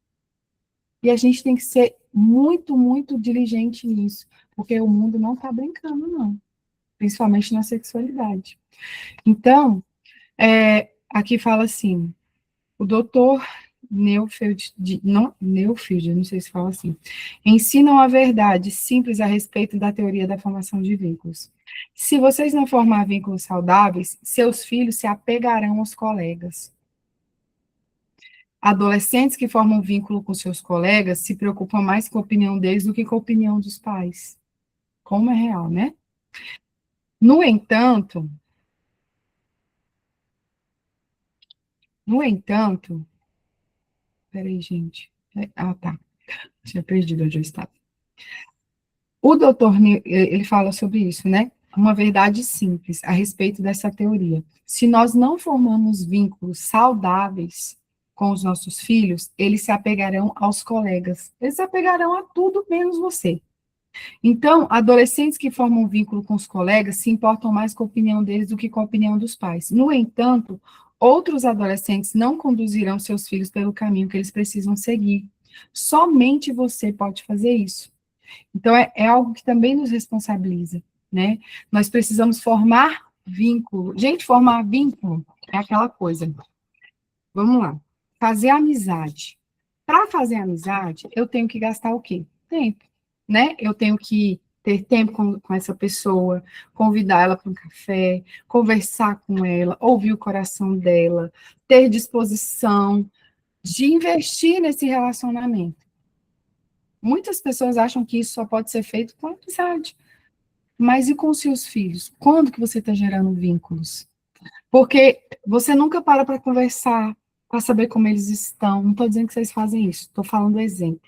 E a gente tem que ser muito, muito diligente nisso, porque o mundo não está brincando, não. Principalmente na sexualidade. Então, aqui fala assim, o doutor Neufeld, não sei se fala assim, ensinam a verdade simples a respeito da teoria da formação de vínculos. Se vocês não formar vínculos saudáveis, seus filhos se apegarão aos colegas. Adolescentes que formam vínculo com seus colegas se preocupam mais com a opinião deles do que com a opinião dos pais. Como é real, né? No entanto, peraí, gente. Ah, tá. Tinha perdido onde eu estava. O doutor, ele fala sobre isso, né? Uma verdade simples a respeito dessa teoria. Se nós não formamos vínculos saudáveis com os nossos filhos, eles se apegarão aos colegas. Eles se apegarão a tudo menos você. Então, adolescentes que formam vínculo com os colegas se importam mais com a opinião deles do que com a opinião dos pais. No entanto, outros adolescentes não conduzirão seus filhos pelo caminho que eles precisam seguir. Somente você pode fazer isso. Então, é algo que também nos responsabiliza, né? Nós precisamos formar vínculo. Gente, formar vínculo é aquela coisa. Vamos lá. Fazer amizade. Para fazer amizade, eu tenho que gastar o quê? Tempo, né? Eu tenho que ter tempo com essa pessoa, convidar ela para um café, conversar com ela, ouvir o coração dela, ter disposição de investir nesse relacionamento. Muitas pessoas acham que isso só pode ser feito com amizade. Mas e com os seus filhos? Quando que você está gerando vínculos? Porque você nunca para conversar, para saber como eles estão. Não estou dizendo que vocês fazem isso, estou falando exemplo.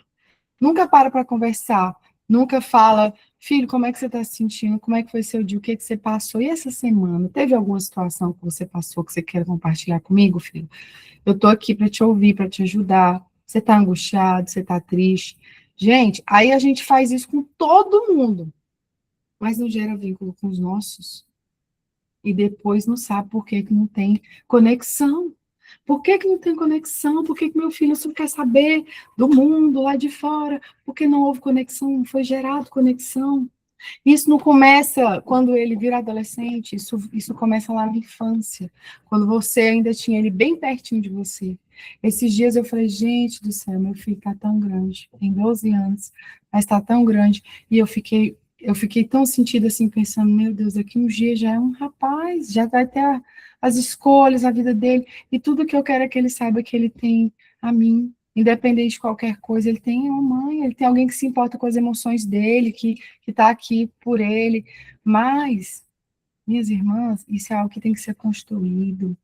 Nunca para conversar, nunca fala, filho, como é que você está se sentindo? Como é que foi seu dia? O que você passou? E essa semana? Teve alguma situação que você passou que você quer compartilhar comigo, filho? Eu estou aqui para te ouvir, para te ajudar. Você está angustiado, você está triste. Gente, aí a gente faz isso com todo mundo, mas não gera vínculo com os nossos. E depois não sabe por que não tem conexão. Por que não tem conexão? Por que meu filho só quer saber do mundo lá de fora? Porque não houve conexão, não foi gerado conexão. Isso não começa quando ele vira adolescente, isso começa lá na infância, quando você ainda tinha ele bem pertinho de você. Esses dias eu falei, gente do céu, meu filho está tão grande, tem 12 anos, mas está tão grande, e eu fiquei tão sentida assim, pensando, meu Deus, daqui uns dias já é um rapaz, já vai ter as escolhas, a vida dele, e tudo que eu quero é que ele saiba que ele tem a mim, independente de qualquer coisa, ele tem uma mãe, ele tem alguém que se importa com as emoções dele, que está aqui por ele. Mas, minhas irmãs, isso é algo que tem que ser construído.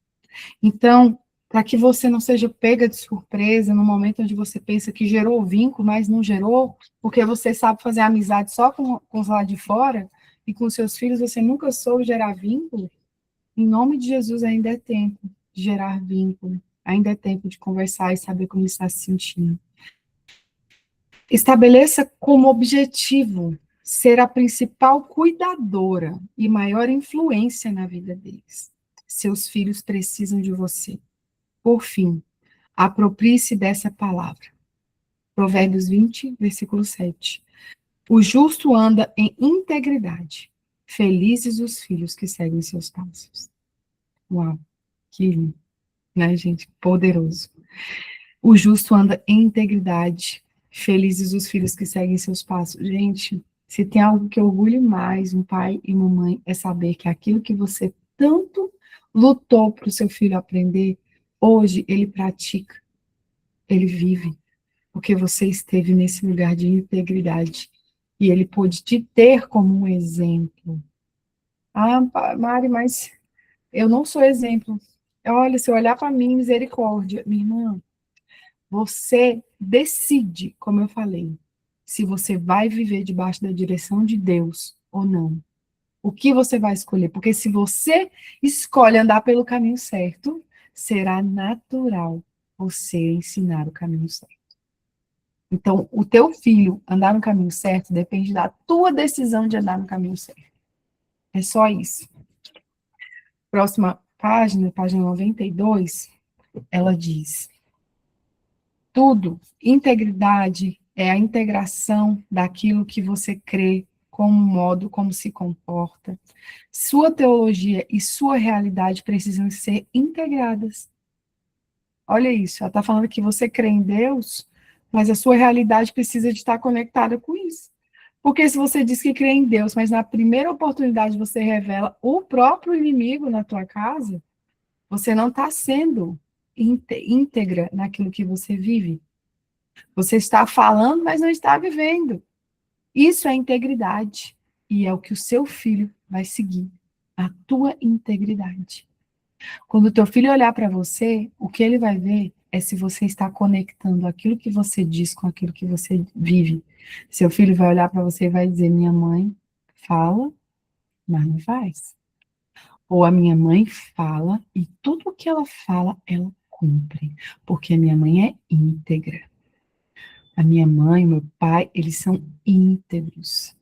Então, para que você não seja pega de surpresa no momento onde você pensa que gerou vínculo, mas não gerou, porque você sabe fazer amizade só com os lá de fora, e com seus filhos você nunca soube gerar vínculo, em nome de Jesus ainda é tempo de gerar vínculo. Ainda é tempo de conversar e saber como está se sentindo. Estabeleça como objetivo ser a principal cuidadora e maior influência na vida deles. Seus filhos precisam de você. Por fim, aproprie-se dessa palavra. Provérbios 20, versículo 7. O justo anda em integridade. Felizes os filhos que seguem seus passos. Uau, que lindo, né, gente? Poderoso. O justo anda em integridade. Felizes os filhos que seguem seus passos. Gente, se tem algo que orgulhe mais um pai e uma mãe, é saber que aquilo que você tanto lutou para o seu filho aprender, hoje ele pratica, ele vive, porque você esteve nesse lugar de integridade e ele pôde te ter como um exemplo. Ah, Mari, mas eu não sou exemplo. Olha, se eu olhar para mim, misericórdia, minha irmã, você decide, como eu falei, se você vai viver debaixo da direção de Deus ou não. O que você vai escolher? Porque se você escolhe andar pelo caminho certo, será natural você ensinar o caminho certo. Então, o teu filho andar no caminho certo depende da tua decisão de andar no caminho certo. É só isso. Próxima página, página 92, ela diz: tudo, integridade é a integração daquilo que você crê como modo como se comporta. Sua teologia e sua realidade precisam ser integradas. Olha isso, ela está falando que você crê em Deus, mas a sua realidade precisa de estar conectada com isso. Porque se você diz que crê em Deus, mas na primeira oportunidade você revela o próprio inimigo na tua casa, você não está sendo íntegra naquilo que você vive. Você está falando, mas não está vivendo. Isso é integridade. E é o que o seu filho vai seguir. A tua integridade. Quando o teu filho olhar para você, o que ele vai ver é se você está conectando aquilo que você diz com aquilo que você vive. Seu filho vai olhar para você e vai dizer: minha mãe fala, mas não faz. Ou a minha mãe fala e tudo o que ela fala, ela cumpre. Porque a minha mãe é íntegra. A minha mãe, meu pai, eles são íntegros.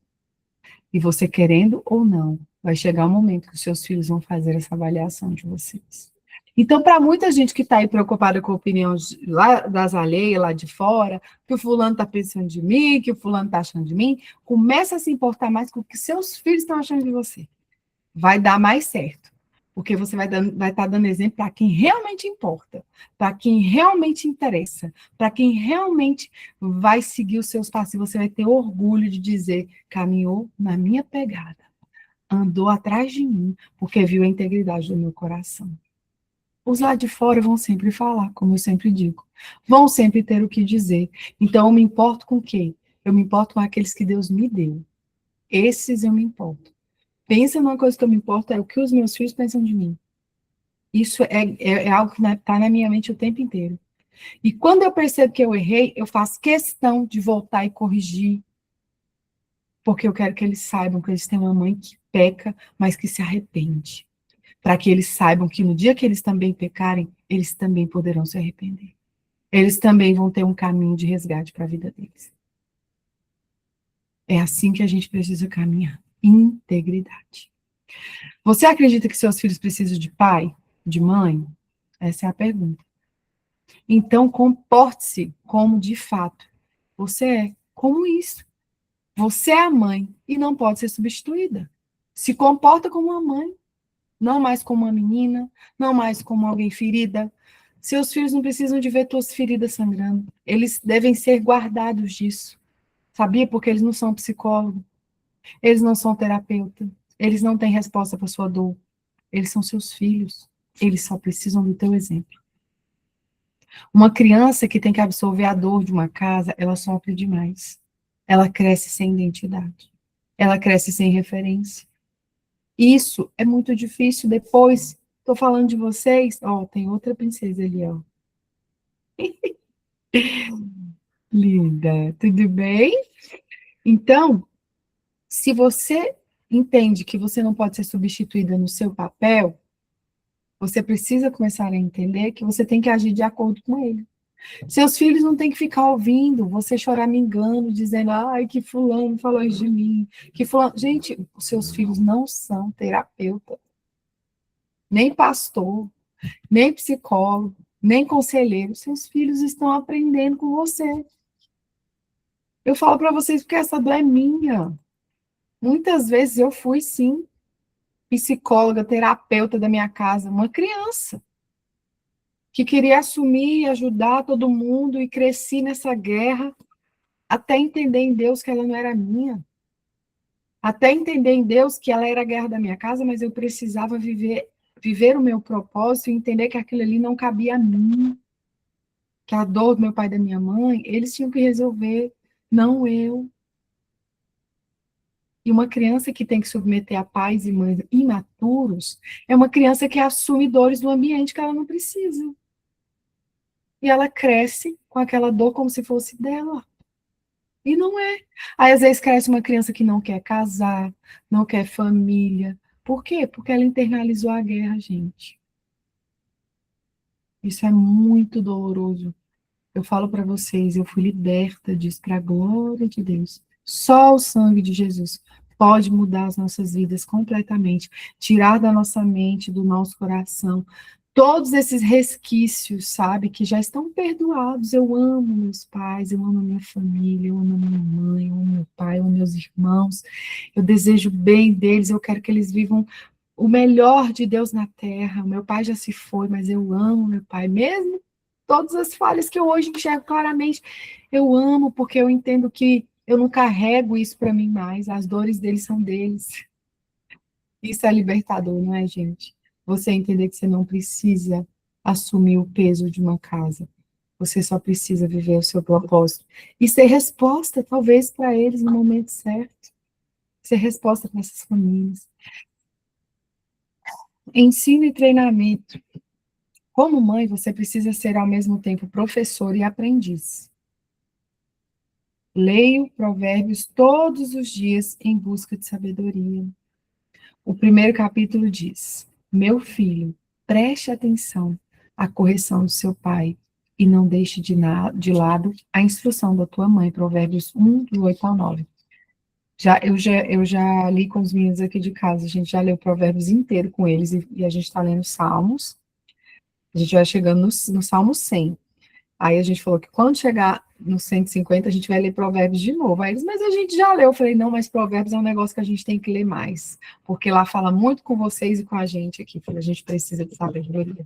E você querendo ou não, vai chegar um momento que os seus filhos vão fazer essa avaliação de vocês. Então, para muita gente que está aí preocupada com a opinião lá das alheias, lá de fora, que o fulano está pensando de mim, que o fulano está achando de mim, começa a se importar mais com o que seus filhos estão achando de você. Vai dar mais certo. Porque você vai estar dando exemplo para quem realmente importa, para quem realmente interessa, para quem realmente vai seguir os seus passos. E você vai ter orgulho de dizer: caminhou na minha pegada, andou atrás de mim, porque viu a integridade do meu coração. Os lá de fora vão sempre falar, como eu sempre digo. Vão sempre ter o que dizer. Então, eu me importo com quem? Eu me importo com aqueles que Deus me deu. Esses eu me importo. Pensa numa coisa que eu me importo, é o que os meus filhos pensam de mim. Isso é algo que está na minha mente o tempo inteiro. E quando eu percebo que eu errei, eu faço questão de voltar e corrigir, porque eu quero que eles saibam que eles têm uma mãe que peca, mas que se arrepende. Para que eles saibam que no dia que eles também pecarem, eles também poderão se arrepender. Eles também vão ter um caminho de resgate para a vida deles. É assim que a gente precisa caminhar. Integridade. Você acredita que seus filhos precisam de pai, de mãe? Essa é a pergunta. Então, comporte-se como de fato você é. Como isso. Você é a mãe e não pode ser substituída. Se comporta como uma mãe, não mais como uma menina, não mais como alguém ferida. Seus filhos não precisam de ver suas feridas sangrando. Eles devem ser guardados disso. Sabia? Porque eles não são psicólogos, eles não são terapeuta, eles não têm resposta para sua dor. Eles são seus filhos. Eles só precisam do teu exemplo. Uma criança que tem que absorver a dor de uma casa, ela sofre demais. Ela cresce sem identidade. Ela cresce sem referência. Isso é muito difícil depois. Estou falando de vocês. Ó, tem outra princesa ali, ó. Linda, tudo bem? Então, se você entende que você não pode ser substituída no seu papel, você precisa começar a entender que você tem que agir de acordo com ele. Seus filhos não têm que ficar ouvindo você choramingando, dizendo: ai, que fulano falou isso de mim, que fulano... Gente, os seus filhos não são terapeuta, nem pastor, nem psicólogo, nem conselheiro. Seus filhos estão aprendendo com você. Eu falo para vocês porque essa dor é minha. Muitas vezes eu fui, sim, psicóloga, terapeuta da minha casa, uma criança que queria assumir e ajudar todo mundo e cresci nessa guerra até entender em Deus que ela não era minha. Até entender em Deus que ela era a guerra da minha casa, mas eu precisava viver o meu propósito e entender que aquilo ali não cabia a mim. Que a dor do meu pai e da minha mãe, eles tinham que resolver, não eu. E uma criança que tem que submeter a pais e mães imaturos é uma criança que assume dores do ambiente que ela não precisa. E ela cresce com aquela dor como se fosse dela. E não é. Aí, às vezes, cresce uma criança que não quer casar, não quer família. Por quê? Porque ela internalizou a guerra, gente. Isso é muito doloroso. Eu falo para vocês, eu fui liberta disso para a glória de Deus. Só o sangue de Jesus pode mudar as nossas vidas completamente, tirar da nossa mente, do nosso coração, todos esses resquícios, sabe, que já estão perdoados. Eu amo meus pais, eu amo a minha família, eu amo a minha mãe, eu amo meu pai, eu amo meus irmãos, eu desejo o bem deles, eu quero que eles vivam o melhor de Deus na terra. Meu pai já se foi, mas eu amo meu pai, mesmo todas as falhas que eu hoje enxergo claramente, eu amo, porque eu entendo que eu não carrego isso para mim mais, as dores deles são deles. Isso é libertador, não é, gente? Você entender que você não precisa assumir o peso de uma casa. Você só precisa viver o seu propósito. E ser resposta, talvez, para eles no momento certo. Ser resposta para essas famílias. Ensino e treinamento. Como mãe, você precisa ser ao mesmo tempo professor e aprendiz. Leio Provérbios todos os dias em busca de sabedoria. O primeiro capítulo diz: Meu filho, preste atenção à correção do seu pai e não deixe de lado a instrução da tua mãe. Provérbios 1, do 8 ao 9. Eu já li com os meninos aqui de casa, a gente já leu Provérbios inteiro com eles e a gente está lendo Salmos. A gente vai chegando no Salmo 100. Aí a gente falou que quando chegar no 150, a gente vai ler Provérbios de novo. Aí eles, mas a gente já leu. Eu falei, não, mas Provérbios é um negócio que a gente tem que ler mais. Porque lá fala muito com vocês e com a gente aqui. A gente precisa de sabedoria.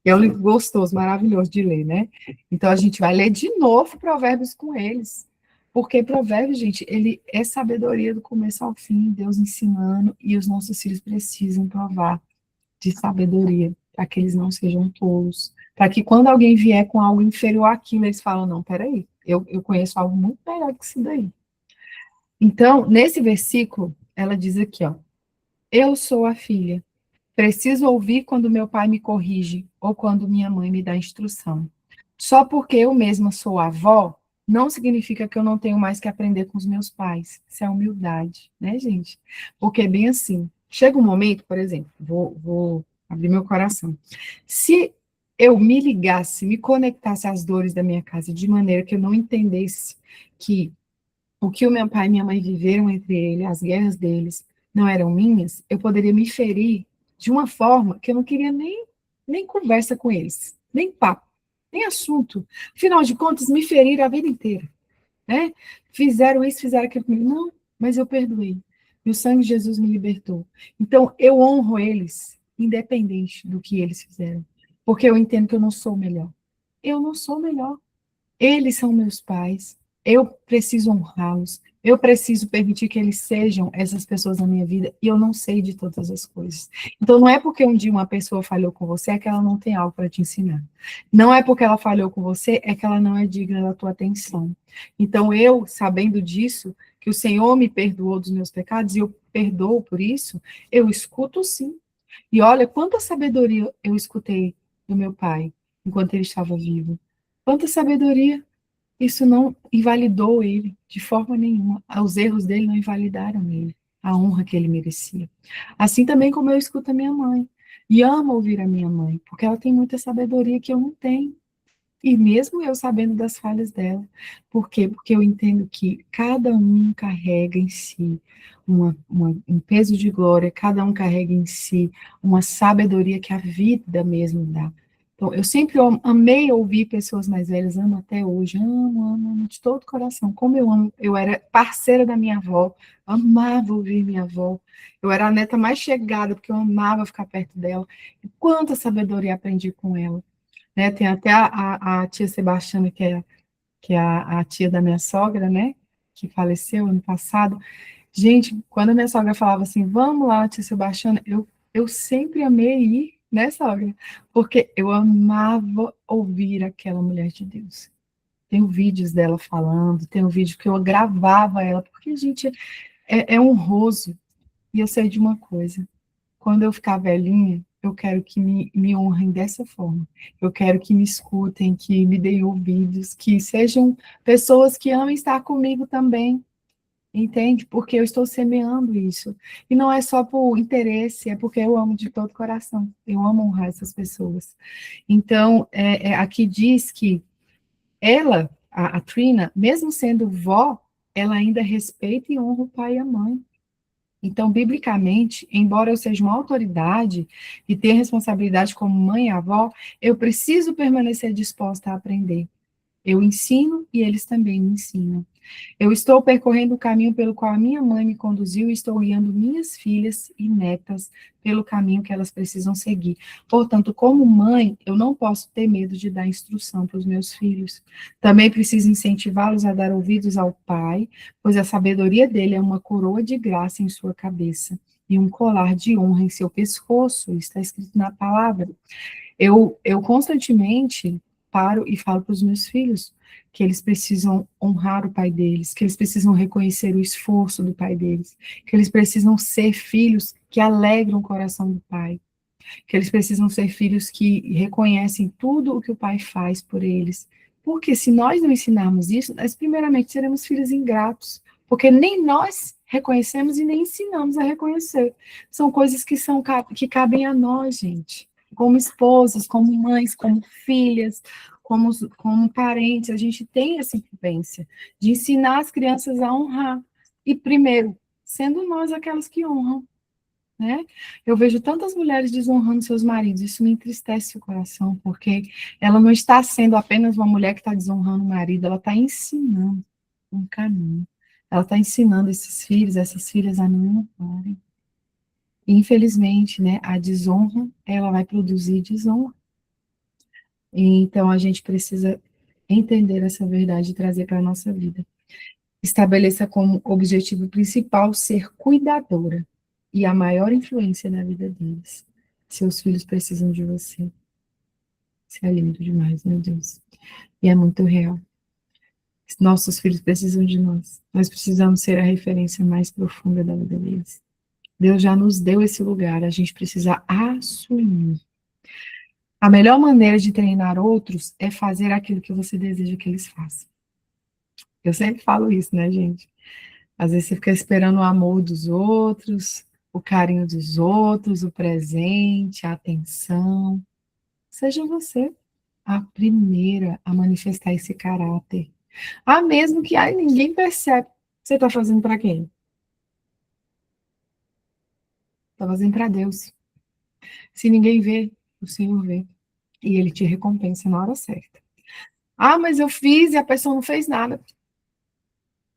E é um livro gostoso, maravilhoso de ler, né? Então a gente vai ler de novo Provérbios com eles. Porque Provérbios, gente, ele é sabedoria do começo ao fim, Deus ensinando, e os nossos filhos precisam provar de sabedoria, para que eles não sejam tolos. Para que quando alguém vier com algo inferior àquilo, eles falam, não, peraí, eu conheço algo muito melhor que isso daí. Então, nesse versículo, ela diz aqui, ó, eu sou a filha, preciso ouvir quando meu pai me corrige, ou quando minha mãe me dá instrução. Só porque eu mesma sou avó, não significa que eu não tenho mais que aprender com os meus pais. Isso é humildade, né, gente? Porque é bem assim. Chega um momento, por exemplo, vou abrir meu coração. Se eu me ligasse, me conectasse às dores da minha casa de maneira que eu não entendesse que o que o meu pai e minha mãe viveram entre eles, as guerras deles, não eram minhas, eu poderia me ferir de uma forma que eu não queria nem conversa com eles, nem papo, nem assunto. Afinal de contas, me feriram a vida inteira, né? Fizeram isso, fizeram aquilo comigo. Não, mas eu perdoei. E o sangue de Jesus me libertou. Então, eu honro eles, independente do que eles fizeram. Porque eu entendo que eu não sou o melhor. Eu não sou o melhor. Eles são meus pais, eu preciso honrá-los, eu preciso permitir que eles sejam essas pessoas na minha vida, e eu não sei de todas as coisas. Então, não é porque um dia uma pessoa falhou com você, é que ela não tem algo para te ensinar. Não é porque ela falhou com você, é que ela não é digna da tua atenção. Então, eu, sabendo disso, que o Senhor me perdoou dos meus pecados, e eu perdoo por isso, eu escuto sim. E olha quanta sabedoria eu escutei do meu pai, enquanto ele estava vivo. Quanta sabedoria! Isso não invalidou ele de forma nenhuma. Os erros dele não invalidaram ele, a honra que ele merecia. Assim também como eu escuto a minha mãe. E amo ouvir a minha mãe, porque ela tem muita sabedoria que eu não tenho. E mesmo eu sabendo das falhas dela. Por quê? Porque eu entendo que cada um carrega em si um peso de glória, cada um carrega em si uma sabedoria que a vida mesmo dá. Então, eu sempre amei ouvir pessoas mais velhas, amo até hoje, amo de todo o coração. Como eu amo, eu era parceira da minha avó, amava ouvir minha avó. Eu era a neta mais chegada, porque eu amava ficar perto dela. E quanta sabedoria aprendi com ela. Né? Tem até a tia Sebastiana, que é a tia da minha sogra, né? Que faleceu ano passado. Gente, quando a minha sogra falava assim, vamos lá, tia Sebastiana, eu sempre amei ir, né, sogra? Porque eu amava ouvir aquela mulher de Deus. Tenho vídeos dela falando, tenho vídeo que eu gravava ela, porque, gente, é honroso. E eu sei de uma coisa, quando eu ficar velhinha, eu quero que me honrem dessa forma. Eu quero que me escutem, que me deem ouvidos, que sejam pessoas que amem estar comigo também, entende? Porque eu estou semeando isso. E não é só por interesse, é porque eu amo de todo o coração. Eu amo honrar essas pessoas. Então, aqui diz que ela, a Trina, mesmo sendo vó, ela ainda respeita e honra o pai e a mãe. Então, biblicamente, embora eu seja uma autoridade e tenha responsabilidade como mãe e avó, eu preciso permanecer disposta a aprender. Eu ensino e eles também me ensinam. Eu estou percorrendo o caminho pelo qual a minha mãe me conduziu e estou guiando minhas filhas e netas pelo caminho que elas precisam seguir. Portanto, como mãe, eu não posso ter medo de dar instrução para os meus filhos. Também preciso incentivá-los a dar ouvidos ao pai, pois a sabedoria dele é uma coroa de graça em sua cabeça e um colar de honra em seu pescoço. Está escrito na palavra. Eu constantemente paro e falo para os meus filhos que eles precisam honrar o pai deles, que eles precisam reconhecer o esforço do pai deles, que eles precisam ser filhos que alegram o coração do pai, que eles precisam ser filhos que reconhecem tudo o que o pai faz por eles, Porque se nós não ensinarmos isso, nós primeiramente seremos filhos ingratos, porque nem nós reconhecemos e nem ensinamos a reconhecer. São coisas que cabem a nós, gente. Como esposas, como mães, como filhas, como parentes, a gente tem essa incumbência de ensinar as crianças a honrar. E primeiro, sendo nós aquelas que honram, né? Eu vejo tantas mulheres desonrando seus maridos, isso me entristece o coração, porque ela não está sendo apenas uma mulher que está desonrando o marido, ela está ensinando um caminho. Ela está ensinando esses filhos, essas filhas a não honrarem. Infelizmente, né, a desonra, ela vai produzir desonra. Então, a gente precisa entender essa verdade e trazer para a nossa vida. Estabeleça como objetivo principal ser cuidadora e a maior influência na vida deles. Seus filhos precisam de você. Isso é lindo demais, meu Deus. E é muito real. Nossos filhos precisam de nós. Nós precisamos ser a referência mais profunda da vida deles. Deus já nos deu esse lugar, a gente precisa assumir. A melhor maneira de treinar outros é fazer aquilo que você deseja que eles façam. Eu sempre falo isso, né, gente? Às vezes você fica esperando o amor dos outros, o carinho dos outros, o presente, a atenção. Seja você a primeira a manifestar esse caráter. Mesmo que ninguém percebe. Você está fazendo para quem? Está fazendo para Deus. Se ninguém vê, o Senhor vê. E Ele te recompensa na hora certa. Mas eu fiz e a pessoa não fez nada.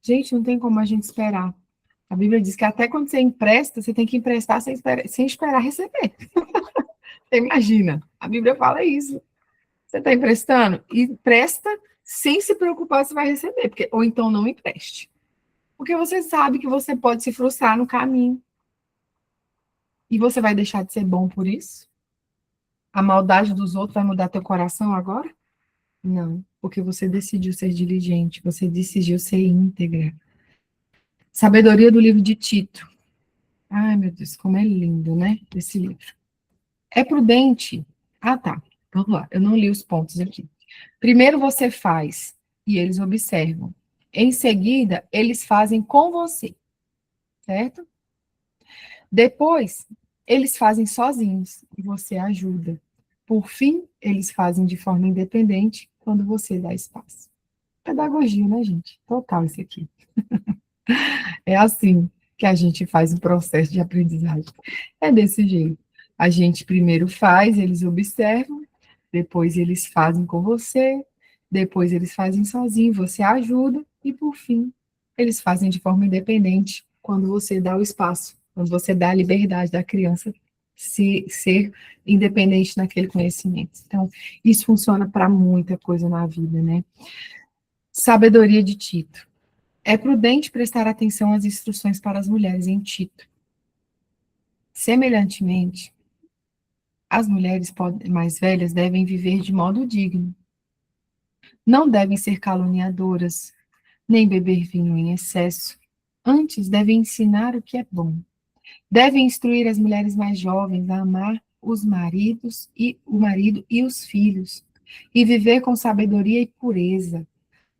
Gente, não tem como a gente esperar. A Bíblia diz que até quando você empresta, você tem que emprestar sem esperar receber. Você imagina, a Bíblia fala isso. Você está emprestando? Empresta sem se preocupar se vai receber, ou então não empreste. Porque você sabe que você pode se frustrar no caminho. E você vai deixar de ser bom por isso? A maldade dos outros vai mudar teu coração agora? Não, porque você decidiu ser diligente, você decidiu ser íntegra. Sabedoria do livro de Tito. Ai, meu Deus, como é lindo, né? Esse livro. É prudente. Tá. Vamos lá, eu não li os pontos aqui. Primeiro você faz e eles observam. Em seguida, eles fazem com você. Certo? Depois, eles fazem sozinhos e você ajuda. Por fim, eles fazem de forma independente quando você dá espaço. Pedagogia, né, gente? Total isso aqui. É assim que a gente faz o processo de aprendizagem. É desse jeito. A gente primeiro faz, eles observam, depois eles fazem com você, depois eles fazem sozinho, você ajuda, e por fim, eles fazem de forma independente quando você dá o espaço, quando você dá a liberdade da criança ser independente naquele conhecimento. Então, isso funciona para muita coisa na vida, né? Sabedoria de Tito. É prudente prestar atenção às instruções para as mulheres em Tito. Semelhantemente, as mulheres mais velhas devem viver de modo digno. Não devem ser caluniadoras, nem beber vinho em excesso. Antes, devem ensinar o que é bom. Devem instruir as mulheres mais jovens a amar os maridos e o marido e os filhos, e viver com sabedoria e pureza,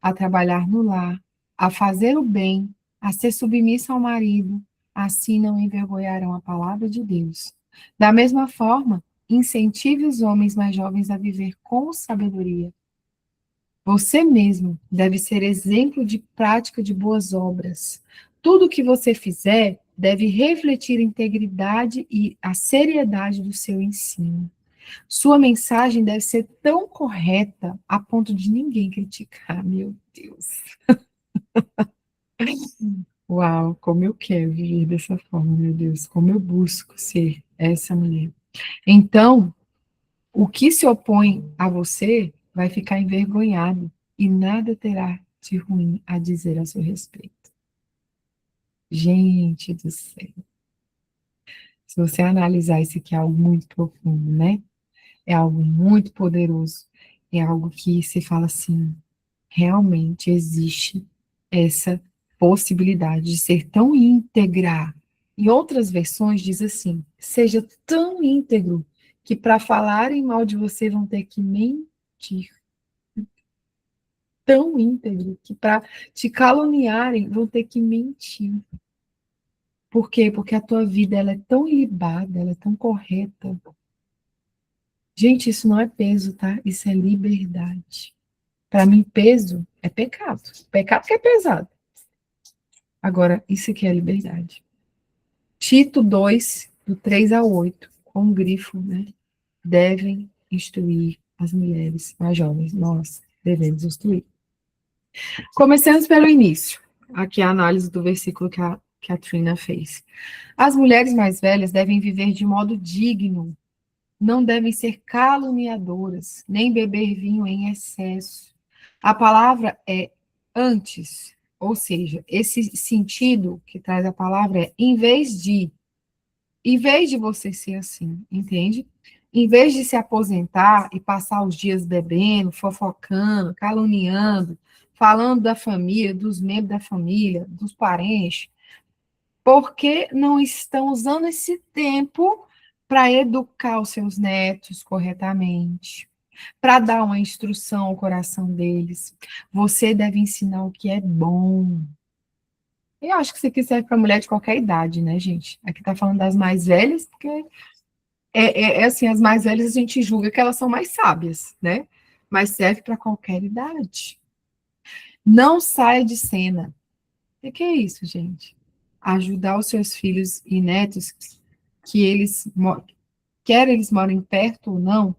a trabalhar no lar, a fazer o bem, a ser submissa ao marido, assim não envergonharão a palavra de Deus. Da mesma forma, incentive os homens mais jovens a viver com sabedoria. Você mesmo deve ser exemplo de prática de boas obras. Tudo que você fizer deve refletir a integridade e a seriedade do seu ensino. Sua mensagem deve ser tão correta a ponto de ninguém criticar. Meu Deus. Uau, como eu quero viver dessa forma, meu Deus. Como eu busco ser essa mulher. Então, o que se opõe a você vai ficar envergonhado e nada terá de ruim a dizer a seu respeito. Gente do céu. Se você analisar isso aqui é algo muito profundo, né? É algo muito poderoso. É algo que se fala assim, realmente existe essa possibilidade de ser tão íntegra. Em outras versões diz assim, seja tão íntegro que para falarem mal de você vão ter que mentir. tão íntegro que para te caluniarem vão ter que mentir. Por quê? Porque a tua vida ela é tão ilibada, ela é tão correta. Gente, isso não é peso, tá? Isso é liberdade. Para mim, peso é pecado. Pecado que é pesado. Agora, isso aqui é liberdade. Tito 2, do 3 ao 8, com um grifo, né? Devem instruir as mulheres mais jovens. Nós devemos instruir. Comecemos pelo início. Aqui a análise do versículo que a Trina fez. As mulheres mais velhas devem viver de modo digno, não devem ser caluniadoras, nem beber vinho em excesso. A palavra é antes, ou seja, esse sentido que traz a palavra é em vez de você ser assim, entende? Em vez de se aposentar e passar os dias bebendo, fofocando, caluniando, falando da família, dos membros da família, dos parentes, por que não estão usando esse tempo para educar os seus netos corretamente? Para dar uma instrução ao coração deles. Você deve ensinar o que é bom. Eu acho que isso aqui serve para mulher de qualquer idade, né, gente? Aqui está falando das mais velhas, porque é assim, as mais velhas a gente julga que elas são mais sábias, né? Mas serve para qualquer idade. Não saia de cena. O que é isso, gente? Ajudar os seus filhos e netos, que eles, quer eles morem perto ou não,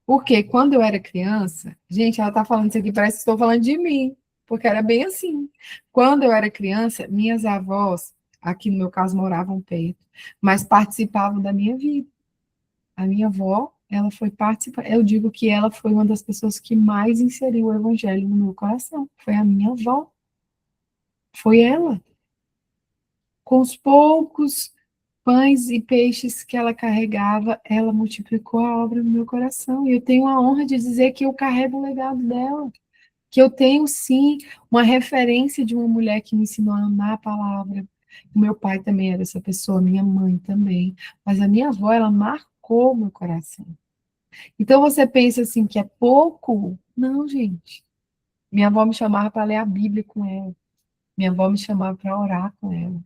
porque quando eu era criança, gente, ela tá falando isso aqui, parece que estou falando de mim, porque era bem assim. Quando eu era criança, minhas avós, aqui no meu caso, moravam perto, mas participavam da minha vida. A minha avó, ela foi participar, eu digo que ela foi uma das pessoas que mais inseriu o evangelho no meu coração. Foi a minha avó. Foi ela. Com os poucos pães e peixes que ela carregava, ela multiplicou a obra no meu coração. E eu tenho a honra de dizer que eu carrego o legado dela. Que eu tenho, sim, uma referência de uma mulher que me ensinou a amar a palavra. O meu pai também era essa pessoa, minha mãe também. Mas a minha avó, ela marcou o meu coração. Então você pensa assim que é pouco? Não, gente. Minha avó me chamava para ler a Bíblia com ela. Minha avó me chamava para orar com ela.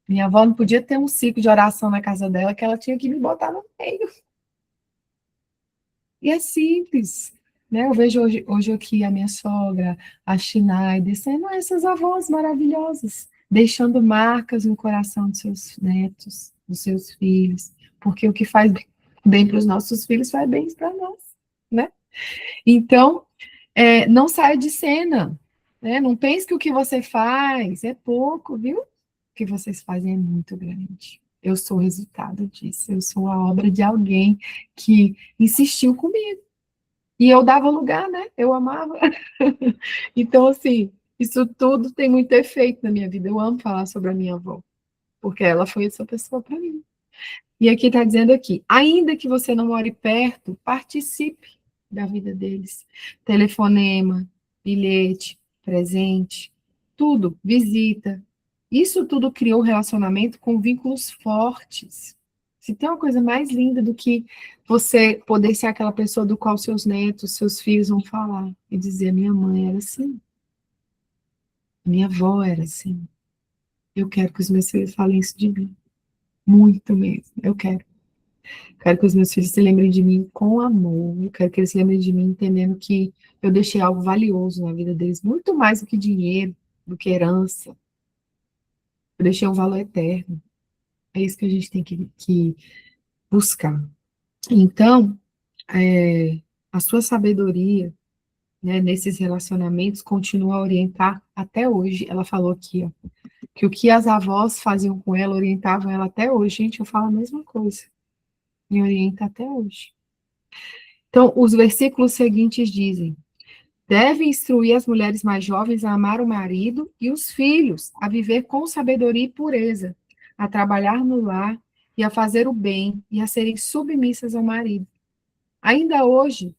Minha avó não podia ter um ciclo de oração na casa dela, que ela tinha que me botar no meio. E é simples, né? Eu vejo hoje aqui a minha sogra, a Chinai, descendo essas avós maravilhosas, deixando marcas no coração dos seus netos, dos seus filhos, porque o que faz bem para os nossos filhos faz bem para nós, né? Então, não saia de cena, né? Não pense que o que você faz é pouco, viu? O que vocês fazem é muito grande. Eu sou o resultado disso. Eu sou a obra de alguém que insistiu comigo. E eu dava lugar, né? Eu amava. Então, assim, isso tudo tem muito efeito na minha vida. Eu amo falar sobre a minha avó, porque ela foi essa pessoa para mim. E aqui está dizendo aqui, ainda que você não more perto, participe da vida deles. Telefonema, bilhete, presente, tudo, visita. Isso tudo criou relacionamento com vínculos fortes. Se tem uma coisa mais linda do que você poder ser aquela pessoa do qual seus netos, seus filhos vão falar e dizer: minha mãe era assim, minha avó era assim. Eu quero que os meus filhos falem isso de mim. Muito mesmo, eu quero. Quero que os meus filhos se lembrem de mim com amor. Eu quero que eles se lembrem de mim entendendo que eu deixei algo valioso na vida deles, muito mais do que dinheiro, do que herança. Eu deixei um valor eterno. É isso que a gente tem que buscar. Então, a sua sabedoria, né, nesses relacionamentos continua a orientar até hoje. Ela falou aqui, ó, que o que as avós faziam com ela, orientavam ela até hoje. Gente, eu falo a mesma coisa. Me orienta até hoje. Então, os versículos seguintes dizem: deve instruir as mulheres mais jovens a amar o marido e os filhos, a viver com sabedoria e pureza, a trabalhar no lar e a fazer o bem e a serem submissas ao marido. Ainda hoje,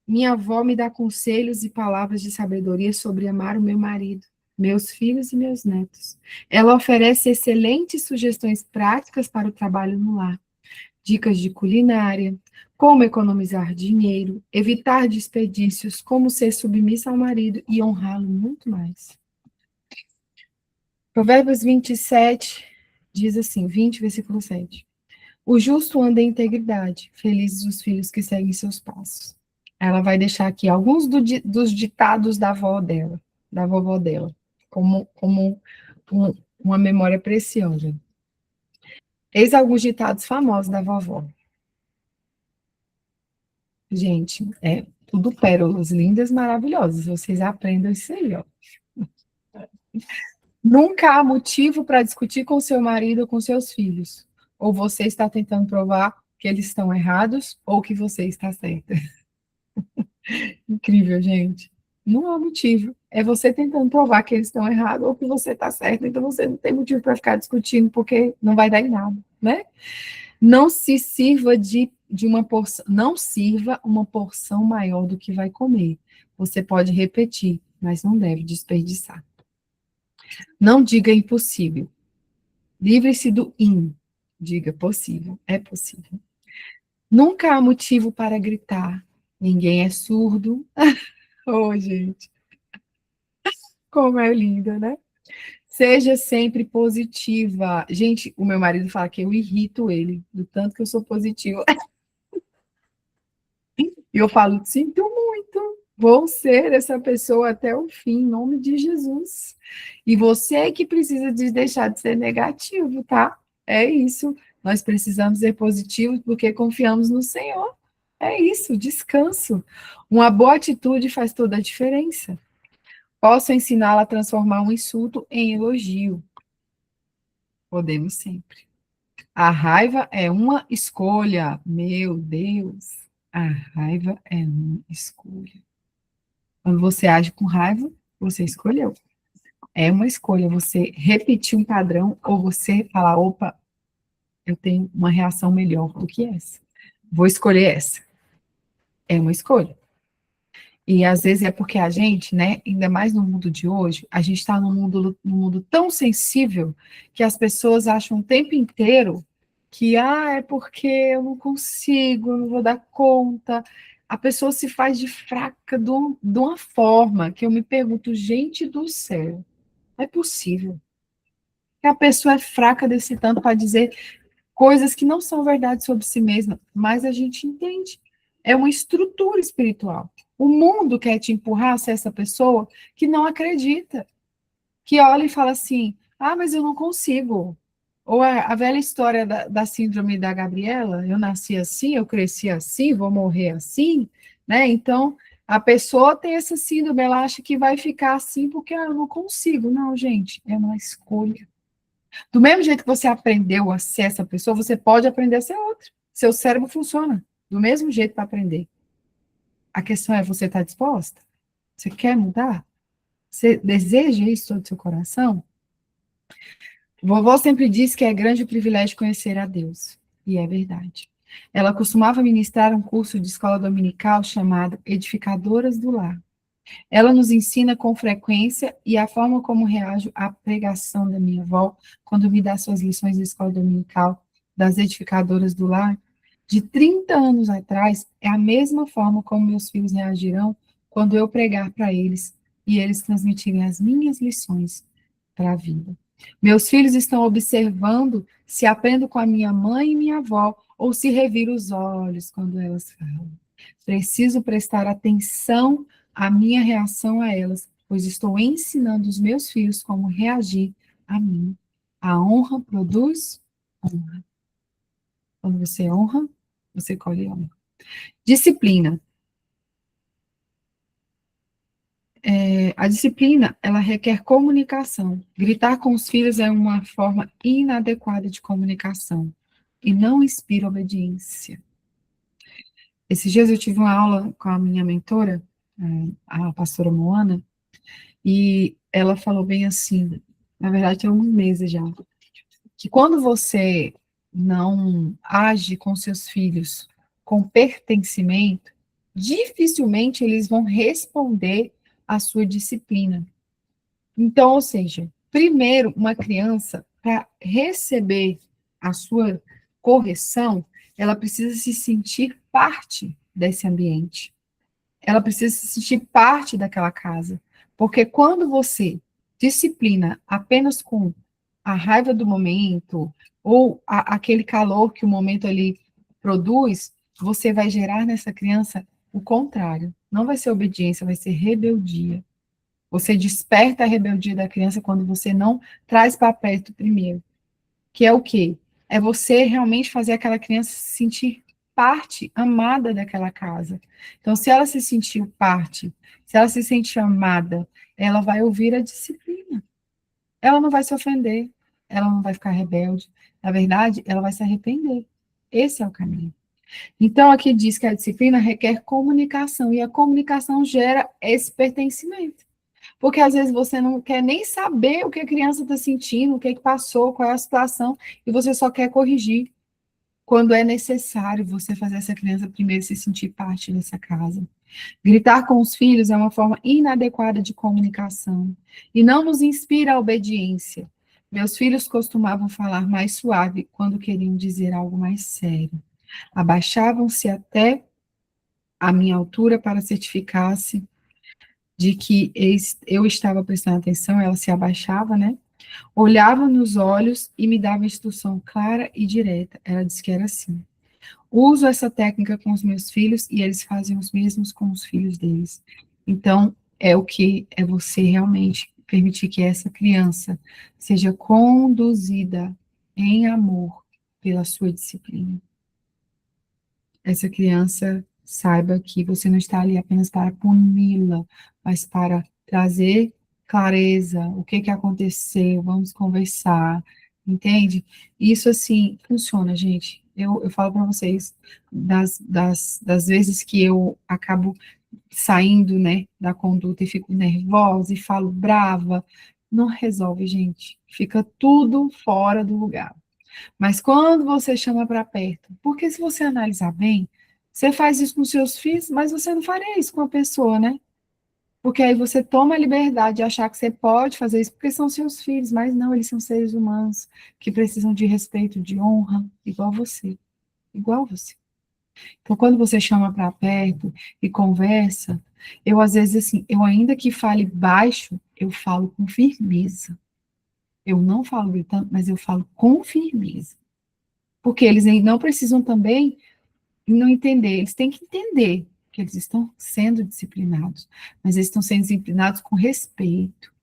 minha avó me dá conselhos e palavras de sabedoria sobre amar o meu marido, meus filhos e meus netos. Ela oferece excelentes sugestões práticas para o trabalho no lar, dicas de culinária, como economizar dinheiro, evitar desperdícios, como ser submissa ao marido e honrá-lo muito mais. Provérbios 27 diz assim, 20, versículo 7. O justo anda em integridade, felizes os filhos que seguem seus passos. Ela vai deixar aqui alguns dos ditados da avó dela, da vovó dela, como uma memória preciosa. Eis alguns ditados famosos da vovó. Gente, é tudo pérolas lindas, maravilhosas. Vocês aprendam isso aí, ó. Nunca há motivo para discutir com seu marido ou com seus filhos. Ou você está tentando provar que eles estão errados ou que você está certa. Incrível, gente. Não há motivo. É você tentando provar que eles estão errados ou que você está certo. Então você não tem motivo para ficar discutindo porque não vai dar em nada, né? Não se sirva de uma porção, não sirva uma porção maior do que vai comer. Você pode repetir, mas não deve desperdiçar. Não diga impossível. Livre-se do in. Diga possível. É possível. Nunca há motivo para gritar. Ninguém é surdo. Oh, gente. Como é linda, né? Seja sempre positiva. Gente, o meu marido fala que eu irrito ele, do tanto que eu sou positiva. E eu falo, sinto muito, vou ser essa pessoa até o fim, em nome de Jesus. E você é que precisa de deixar de ser negativo, tá? É isso. Nós precisamos ser positivos porque confiamos no Senhor. É isso, descanso. Uma boa atitude faz toda a diferença. Posso ensiná-la a transformar um insulto em elogio. Podemos sempre. A raiva é uma escolha. Meu Deus. A raiva é uma escolha. Quando você age com raiva, você escolheu. É uma escolha você repetir um padrão ou você falar, opa, eu tenho uma reação melhor do que essa. Vou escolher essa. É uma escolha. E às vezes é porque a gente, né, ainda mais no mundo de hoje, a gente está num mundo tão sensível que as pessoas acham o tempo inteiro que, é porque eu não consigo, eu não vou dar conta. A pessoa se faz de fraca de uma forma que eu me pergunto, gente do céu, é possível que a pessoa é fraca desse tanto para dizer coisas que não são verdade sobre si mesma, mas a gente entende. É uma estrutura espiritual. O mundo quer te empurrar a ser essa pessoa que não acredita, que olha e fala assim, mas eu não consigo. Ou a velha história da síndrome da Gabriela, eu nasci assim, eu cresci assim, vou morrer assim, né? Então, a pessoa tem essa síndrome, ela acha que vai ficar assim porque eu não consigo. Não, gente, é uma escolha. Do mesmo jeito que você aprendeu a ser essa pessoa, você pode aprender a ser outra. Seu cérebro funciona do mesmo jeito para aprender. A questão é, você está disposta? Você quer mudar? Você deseja isso todo o seu coração? Vovó sempre disse que é grande o privilégio conhecer a Deus. E é verdade. Ela costumava ministrar um curso de escola dominical chamado Edificadoras do Lar. Ela nos ensina com frequência e a forma como reajo à pregação da minha avó quando me dá suas lições de escola dominical das edificadoras do lar, de 30 anos atrás, é a mesma forma como meus filhos reagirão quando eu pregar para eles e eles transmitirem as minhas lições para a vida. Meus filhos estão observando se aprendo com a minha mãe e minha avó ou se reviro os olhos quando elas falam. Preciso prestar atenção à minha reação a elas, pois estou ensinando os meus filhos como reagir a mim. A honra produz honra. Quando você honra, você colhe honra. Disciplina. A disciplina, ela requer comunicação. Gritar com os filhos é uma forma inadequada de comunicação e não inspira obediência. Esses dias eu tive uma aula com a minha mentora, a pastora Moana, e ela falou bem assim, na verdade tem alguns meses já, que quando você não age com seus filhos com pertencimento, dificilmente eles vão responder à sua disciplina. Então, ou seja, primeiro, uma criança, para receber a sua correção, ela precisa se sentir parte desse ambiente. Ela precisa se sentir parte daquela casa. Porque quando você disciplina apenas com a raiva do momento, ou aquele calor que o momento ali produz, você vai gerar nessa criança o contrário. Não vai ser obediência, vai ser rebeldia. Você desperta a rebeldia da criança quando você não traz para perto primeiro. Que é o quê? É você realmente fazer aquela criança se sentir parte, amada daquela casa. Então, se ela se sentiu parte, se ela se sentir amada, ela vai ouvir a disciplina. Ela não vai se ofender, ela não vai ficar rebelde. Na verdade, ela vai se arrepender. Esse é o caminho. Então, aqui diz que a disciplina requer comunicação, e a comunicação gera esse pertencimento. Porque às vezes você não quer nem saber o que a criança está sentindo, o que passou, qual é a situação, e você só quer corrigir. Quando é necessário você fazer essa criança primeiro se sentir parte dessa casa. Gritar com os filhos é uma forma inadequada de comunicação e não nos inspira a obediência. Meus filhos costumavam falar mais suave quando queriam dizer algo mais sério. Abaixavam-se até a minha altura para certificar-se de que eu estava prestando atenção, ela se abaixava, né? Olhava nos olhos e me dava instrução clara e direta. Ela disse que era assim. Uso essa técnica com os meus filhos e eles fazem os mesmos com os filhos deles. Então, é o que é você realmente permitir que essa criança seja conduzida em amor pela sua disciplina. Essa criança saiba que você não está ali apenas para puni-la, mas para trazer clareza, o que que aconteceu, vamos conversar, entende? Isso, assim, funciona, gente. Eu falo para vocês, das vezes que eu acabo saindo, né, da conduta e fico nervosa e falo brava, não resolve, gente. Fica tudo fora do lugar. Mas quando você chama para perto, porque se você analisar bem, você faz isso com seus filhos, mas você não faria isso com a pessoa, né? Porque aí você toma a liberdade de achar que você pode fazer isso porque são seus filhos, mas não, eles são seres humanos que precisam de respeito, de honra, igual você, igual você. Então, quando você chama para perto e conversa, eu às vezes assim, eu ainda que fale baixo, eu falo com firmeza. Eu não falo gritando, mas eu falo com firmeza. Porque eles não precisam também não entender, eles têm que entender que eles estão sendo disciplinados, mas eles estão sendo disciplinados com respeito,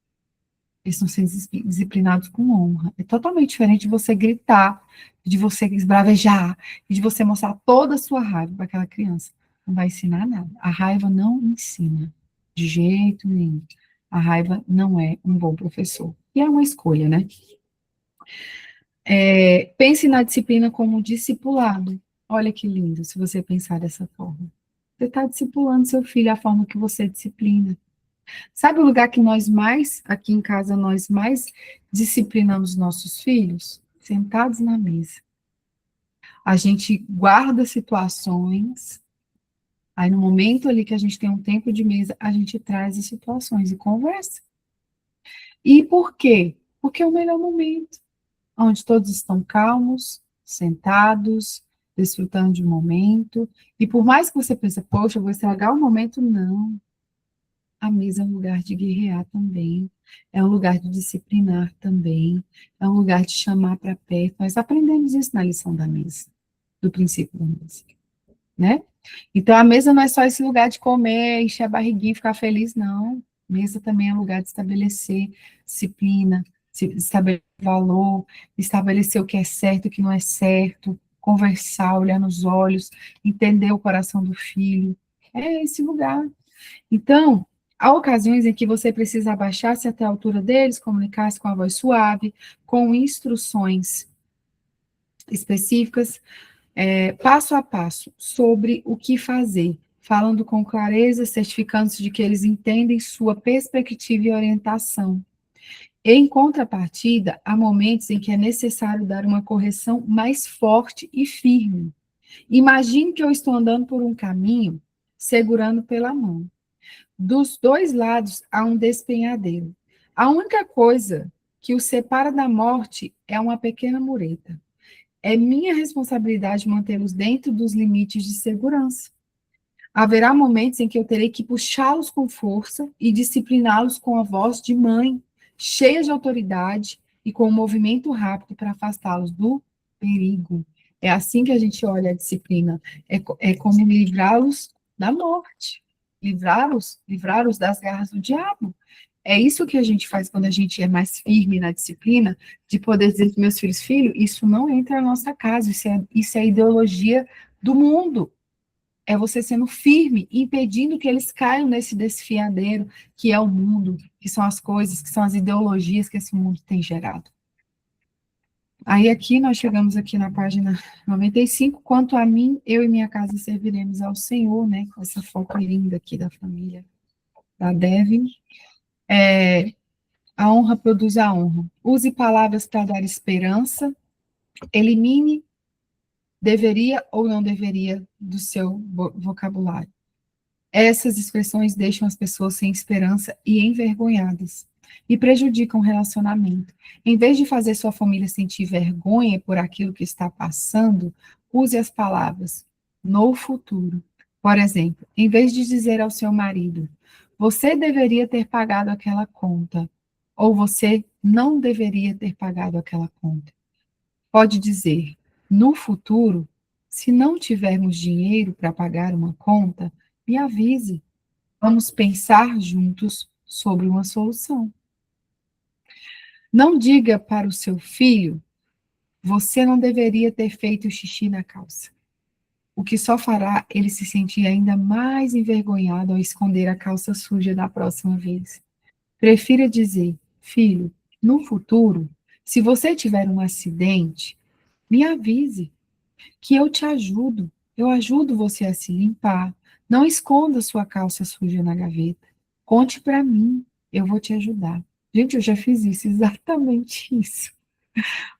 eles estão sendo disciplinados com honra. É totalmente diferente de você gritar, de você esbravejar, de você mostrar toda a sua raiva para aquela criança. Não vai ensinar nada. A raiva não ensina, de jeito nenhum. A raiva não é um bom professor. E é uma escolha, né? Pense na disciplina como discipulado. Olha que lindo, se você pensar dessa forma. Você está discipulando seu filho a forma que você disciplina. Sabe o lugar que nós mais, aqui em casa, nós mais disciplinamos nossos filhos? Sentados na mesa. A gente guarda situações, aí no momento ali que a gente tem um tempo de mesa, a gente traz as situações e conversa. E por quê? Porque é o melhor momento, onde todos estão calmos, sentados, desfrutando de um momento, e por mais que você pense, poxa, eu vou estragar o momento, não. A mesa é um lugar de guerrear também, é um lugar de disciplinar também, é um lugar de chamar para perto. Nós aprendemos isso na lição da mesa, do princípio da mesa, né? Então, a mesa não é só esse lugar de comer, encher a barriguinha e ficar feliz, não. Mesa também é um lugar de estabelecer disciplina, estabelecer valor, estabelecer o que é certo e o que não é certo, conversar, olhar nos olhos, entender o coração do filho. É esse lugar. Então, há ocasiões em que você precisa abaixar-se até a altura deles, comunicar-se com a voz suave, com instruções específicas, passo a passo, sobre o que fazer, falando com clareza, certificando-se de que eles entendem sua perspectiva e orientação. Em contrapartida, há momentos em que é necessário dar uma correção mais forte e firme. Imagine que eu estou andando por um caminho, segurando pela mão. Dos dois lados há um despenhadeiro. A única coisa que o separa da morte é uma pequena mureta. É minha responsabilidade mantê-los dentro dos limites de segurança. Haverá momentos em que eu terei que puxá-los com força e discipliná-los com a voz de mãe, cheia de autoridade e com um movimento rápido para afastá-los do perigo. É assim que a gente olha a disciplina. É como livrá-los da morte, livrá-los das garras do diabo. É isso que a gente faz quando a gente é mais firme na disciplina, de poder dizer para meus filhos, filho, isso não entra na nossa casa, isso é ideologia do mundo. É você sendo firme, impedindo que eles caiam nesse desfiadeiro que é o mundo, que são as coisas, que são as ideologias que esse mundo tem gerado. Aí aqui nós chegamos aqui na página 95, quanto a mim, eu e minha casa serviremos ao Senhor, né, com essa foto linda aqui da família da Devin. A honra produz a honra. Use palavras para dar esperança, elimine deveria ou não deveria do seu vocabulário. Essas expressões deixam as pessoas sem esperança e envergonhadas, e prejudicam o relacionamento. Em vez de fazer sua família sentir vergonha por aquilo que está passando, use as palavras no futuro. Por exemplo, em vez de dizer ao seu marido, você deveria ter pagado aquela conta, ou você não deveria ter pagado aquela conta. Pode dizer, no futuro, se não tivermos dinheiro para pagar uma conta, me avise. Vamos pensar juntos sobre uma solução. Não diga para o seu filho, você não deveria ter feito xixi na calça. O que só fará ele se sentir ainda mais envergonhado ao esconder a calça suja da próxima vez. Prefira dizer, filho, no futuro, se você tiver um acidente, me avise, que eu te ajudo. Eu ajudo você a se limpar. Não esconda sua calça suja na gaveta. Conte para mim, eu vou te ajudar. Gente, eu já fiz isso, exatamente isso.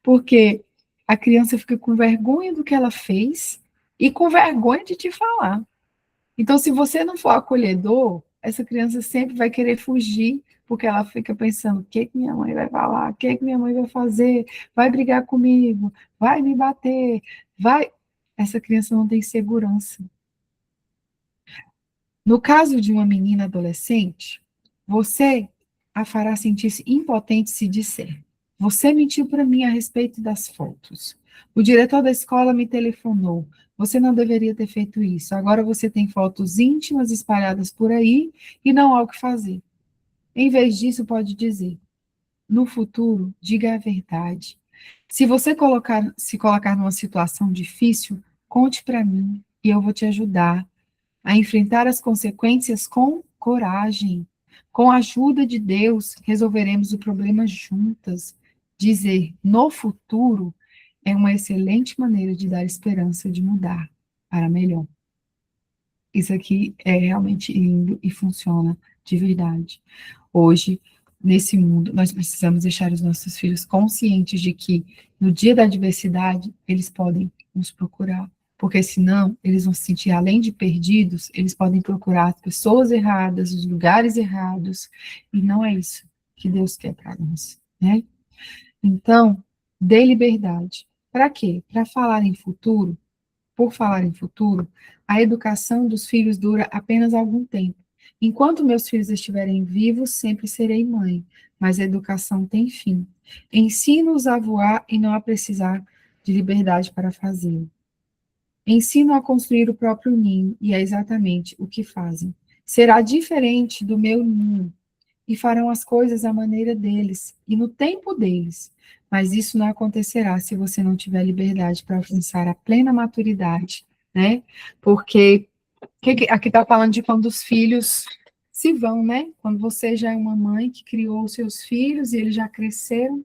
Porque a criança fica com vergonha do que ela fez e com vergonha de te falar. Então, se você não for acolhedor, essa criança sempre vai querer fugir, porque ela fica pensando, o que minha mãe vai falar? O que minha mãe vai fazer? Vai brigar comigo? Vai me bater? Vai... Essa criança não tem segurança. No caso de uma menina adolescente, você a fará sentir-se impotente se disser, você mentiu para mim a respeito das fotos. O diretor da escola me telefonou. Você não deveria ter feito isso. Agora você tem fotos íntimas espalhadas por aí e não há o que fazer. Em vez disso, pode dizer, no futuro, diga a verdade. Se você se colocar numa situação difícil, conte para mim e eu vou te ajudar a enfrentar as consequências com coragem. Com a ajuda de Deus, resolveremos o problema juntas. Dizer no futuro é uma excelente maneira de dar esperança de mudar para melhor. Isso aqui é realmente lindo e funciona de verdade. Hoje, nesse mundo, nós precisamos deixar os nossos filhos conscientes de que, no dia da adversidade, eles podem nos procurar. Porque senão, eles vão se sentir, além de perdidos, eles podem procurar as pessoas erradas, os lugares errados, e não é isso que Deus quer para nós, né? Então, dê liberdade. Para quê? Para falar em futuro, por falar em futuro, a educação dos filhos dura apenas algum tempo. Enquanto meus filhos estiverem vivos, sempre serei mãe, mas a educação tem fim. Ensino-os a voar e não a precisar de liberdade para fazê-lo. Ensino a construir o próprio ninho, e é exatamente o que fazem. Será diferente do meu ninho, e farão as coisas à maneira deles, e no tempo deles. Mas isso não acontecerá se você não tiver liberdade para alcançar a plena maturidade, né? Porque aqui está falando de quando os filhos se vão, né? Quando você já é uma mãe que criou os seus filhos e eles já cresceram,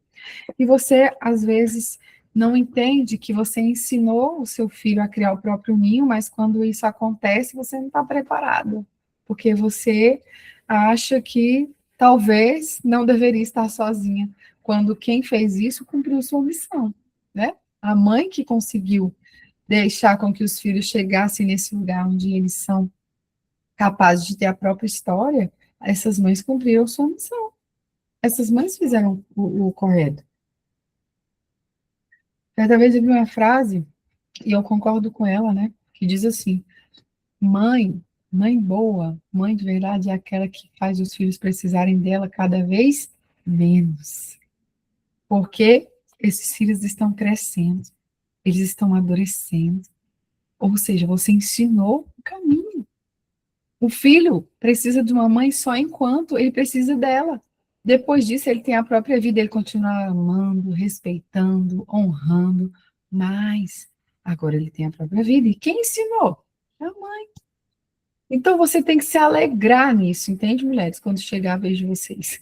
e você, às vezes, não entende que você ensinou o seu filho a criar o próprio ninho, mas quando isso acontece, você não está preparado, porque você acha que talvez não deveria estar sozinha, quando quem fez isso cumpriu sua missão, né? A mãe que conseguiu deixar com que os filhos chegassem nesse lugar onde eles são capazes de ter a própria história, essas mães cumpriram sua missão. Essas mães fizeram o correto. Certa vez eu vi uma frase, e eu concordo com ela, né? Que diz assim: mãe boa, mãe de verdade é aquela que faz os filhos precisarem dela cada vez menos. Porque esses filhos estão crescendo, eles estão amadurecendo. Ou seja, você ensinou o caminho. O filho precisa de uma mãe só enquanto ele precisa dela. Depois disso, ele tem a própria vida, ele continua amando, respeitando, honrando, mas agora ele tem a própria vida. E quem ensinou? A mãe. Então você tem que se alegrar nisso, entende, mulheres? Quando chegar a vez de vocês.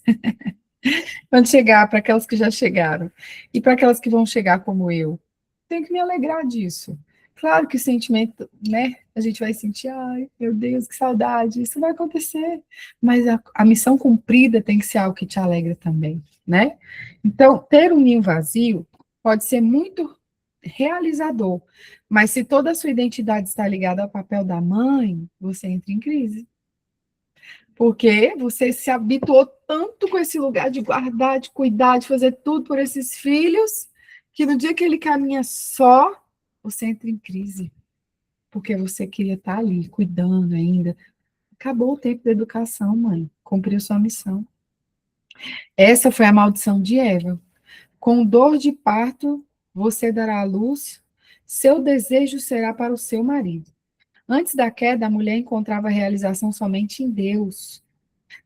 Quando chegar para aquelas que já chegaram e para aquelas que vão chegar como eu, tenho que me alegrar disso. Claro que o sentimento, né? A gente vai sentir, ai, meu Deus, que saudade, isso vai acontecer. Mas a missão cumprida tem que ser algo que te alegra também, né? Então, ter um ninho vazio pode ser muito realizador, mas se toda a sua identidade está ligada ao papel da mãe, você entra em crise. Porque você se habituou tanto com esse lugar de guardar, de cuidar, de fazer tudo por esses filhos, que no dia que ele caminha só, você entra em crise. Porque você queria estar ali, cuidando ainda. Acabou o tempo da educação, mãe. Cumpriu sua missão. Essa foi a maldição de Eva. Com dor de parto, você dará à luz, seu desejo será para o seu marido. Antes da queda, a mulher encontrava realização somente em Deus.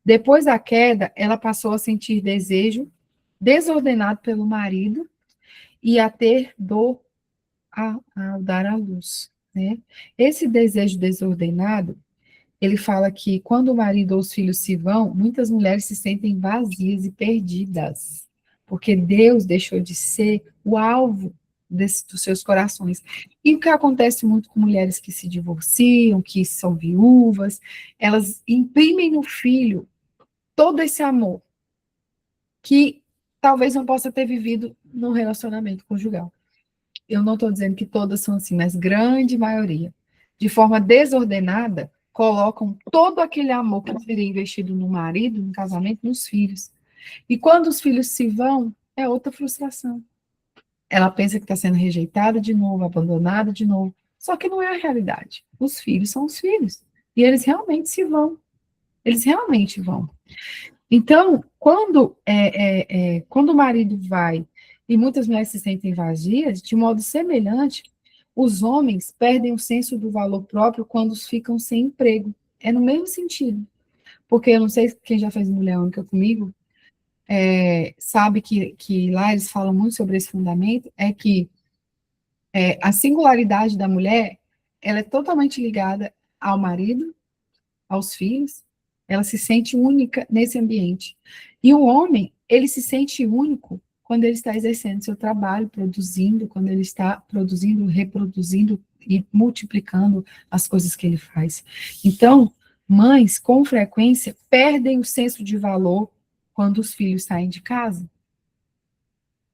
Depois da queda, ela passou a sentir desejo desordenado pelo marido e a ter dor ao dar à luz, né? Esse desejo desordenado, ele fala que quando o marido ou os filhos se vão, muitas mulheres se sentem vazias e perdidas, porque Deus deixou de ser o alvo dos seus corações. E o que acontece muito com mulheres que se divorciam, que são viúvas, elas imprimem no filho todo esse amor que talvez não possa ter vivido no relacionamento conjugal. Eu não estou dizendo que todas são assim, mas grande maioria, de forma desordenada, colocam todo aquele amor que seria investido no marido, no casamento, nos filhos. E quando os filhos se vão, é outra frustração. Ela pensa que está sendo rejeitada de novo, abandonada de novo. Só que não é a realidade. Os filhos são os filhos. E eles realmente se vão. Eles realmente vão. Então, quando o marido vai e muitas mulheres se sentem vazias, de modo semelhante, os homens perdem o senso do valor próprio quando ficam sem emprego. É no mesmo sentido. Porque eu não sei quem já fez Mulher Única comigo, sabe que lá eles falam muito sobre esse fundamento, é que a singularidade da mulher, ela é totalmente ligada ao marido, aos filhos, ela se sente única nesse ambiente. E o homem, ele se sente único quando ele está exercendo seu trabalho, produzindo, quando ele está produzindo, reproduzindo e multiplicando as coisas que ele faz. Então, mães, com frequência, perdem o senso de valor quando os filhos saem de casa.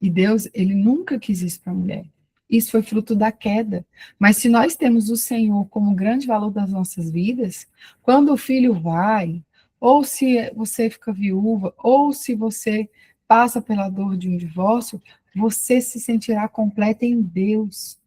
E Deus, ele nunca quis isso para a mulher. Isso foi fruto da queda. Mas se nós temos o Senhor como grande valor das nossas vidas, quando o filho vai, ou se você fica viúva, ou se você passa pela dor de um divórcio, você se sentirá completa em Deus.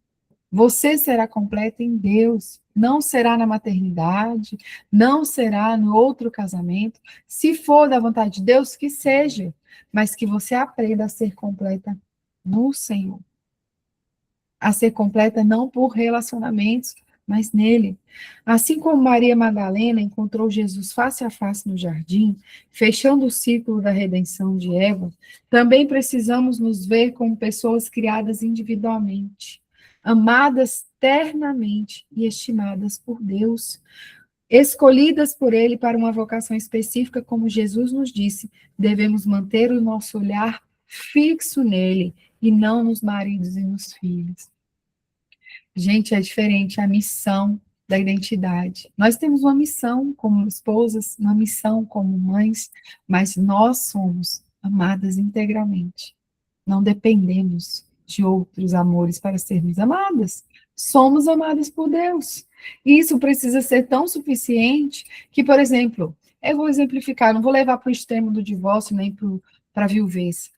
Você será completa em Deus. Não será na maternidade, não será no outro casamento. Se for da vontade de Deus, que seja, mas que você aprenda a ser completa no Senhor. A ser completa não por relacionamentos, mas nele. Assim como Maria Madalena encontrou Jesus face a face no jardim, fechando o ciclo da redenção de Eva, também precisamos nos ver como pessoas criadas individualmente, amadas ternamente e estimadas por Deus, escolhidas por Ele para uma vocação específica, como Jesus nos disse, devemos manter o nosso olhar fixo nele e não nos maridos e nos filhos. Gente, é diferente a missão da identidade. Nós temos uma missão como esposas, uma missão como mães, mas nós somos amadas integralmente. Não dependemos de outros amores para sermos amadas. Somos amadas por Deus. E isso precisa ser tão suficiente que, por exemplo, eu vou exemplificar, não vou levar para o extremo do divórcio nem para a viuvez.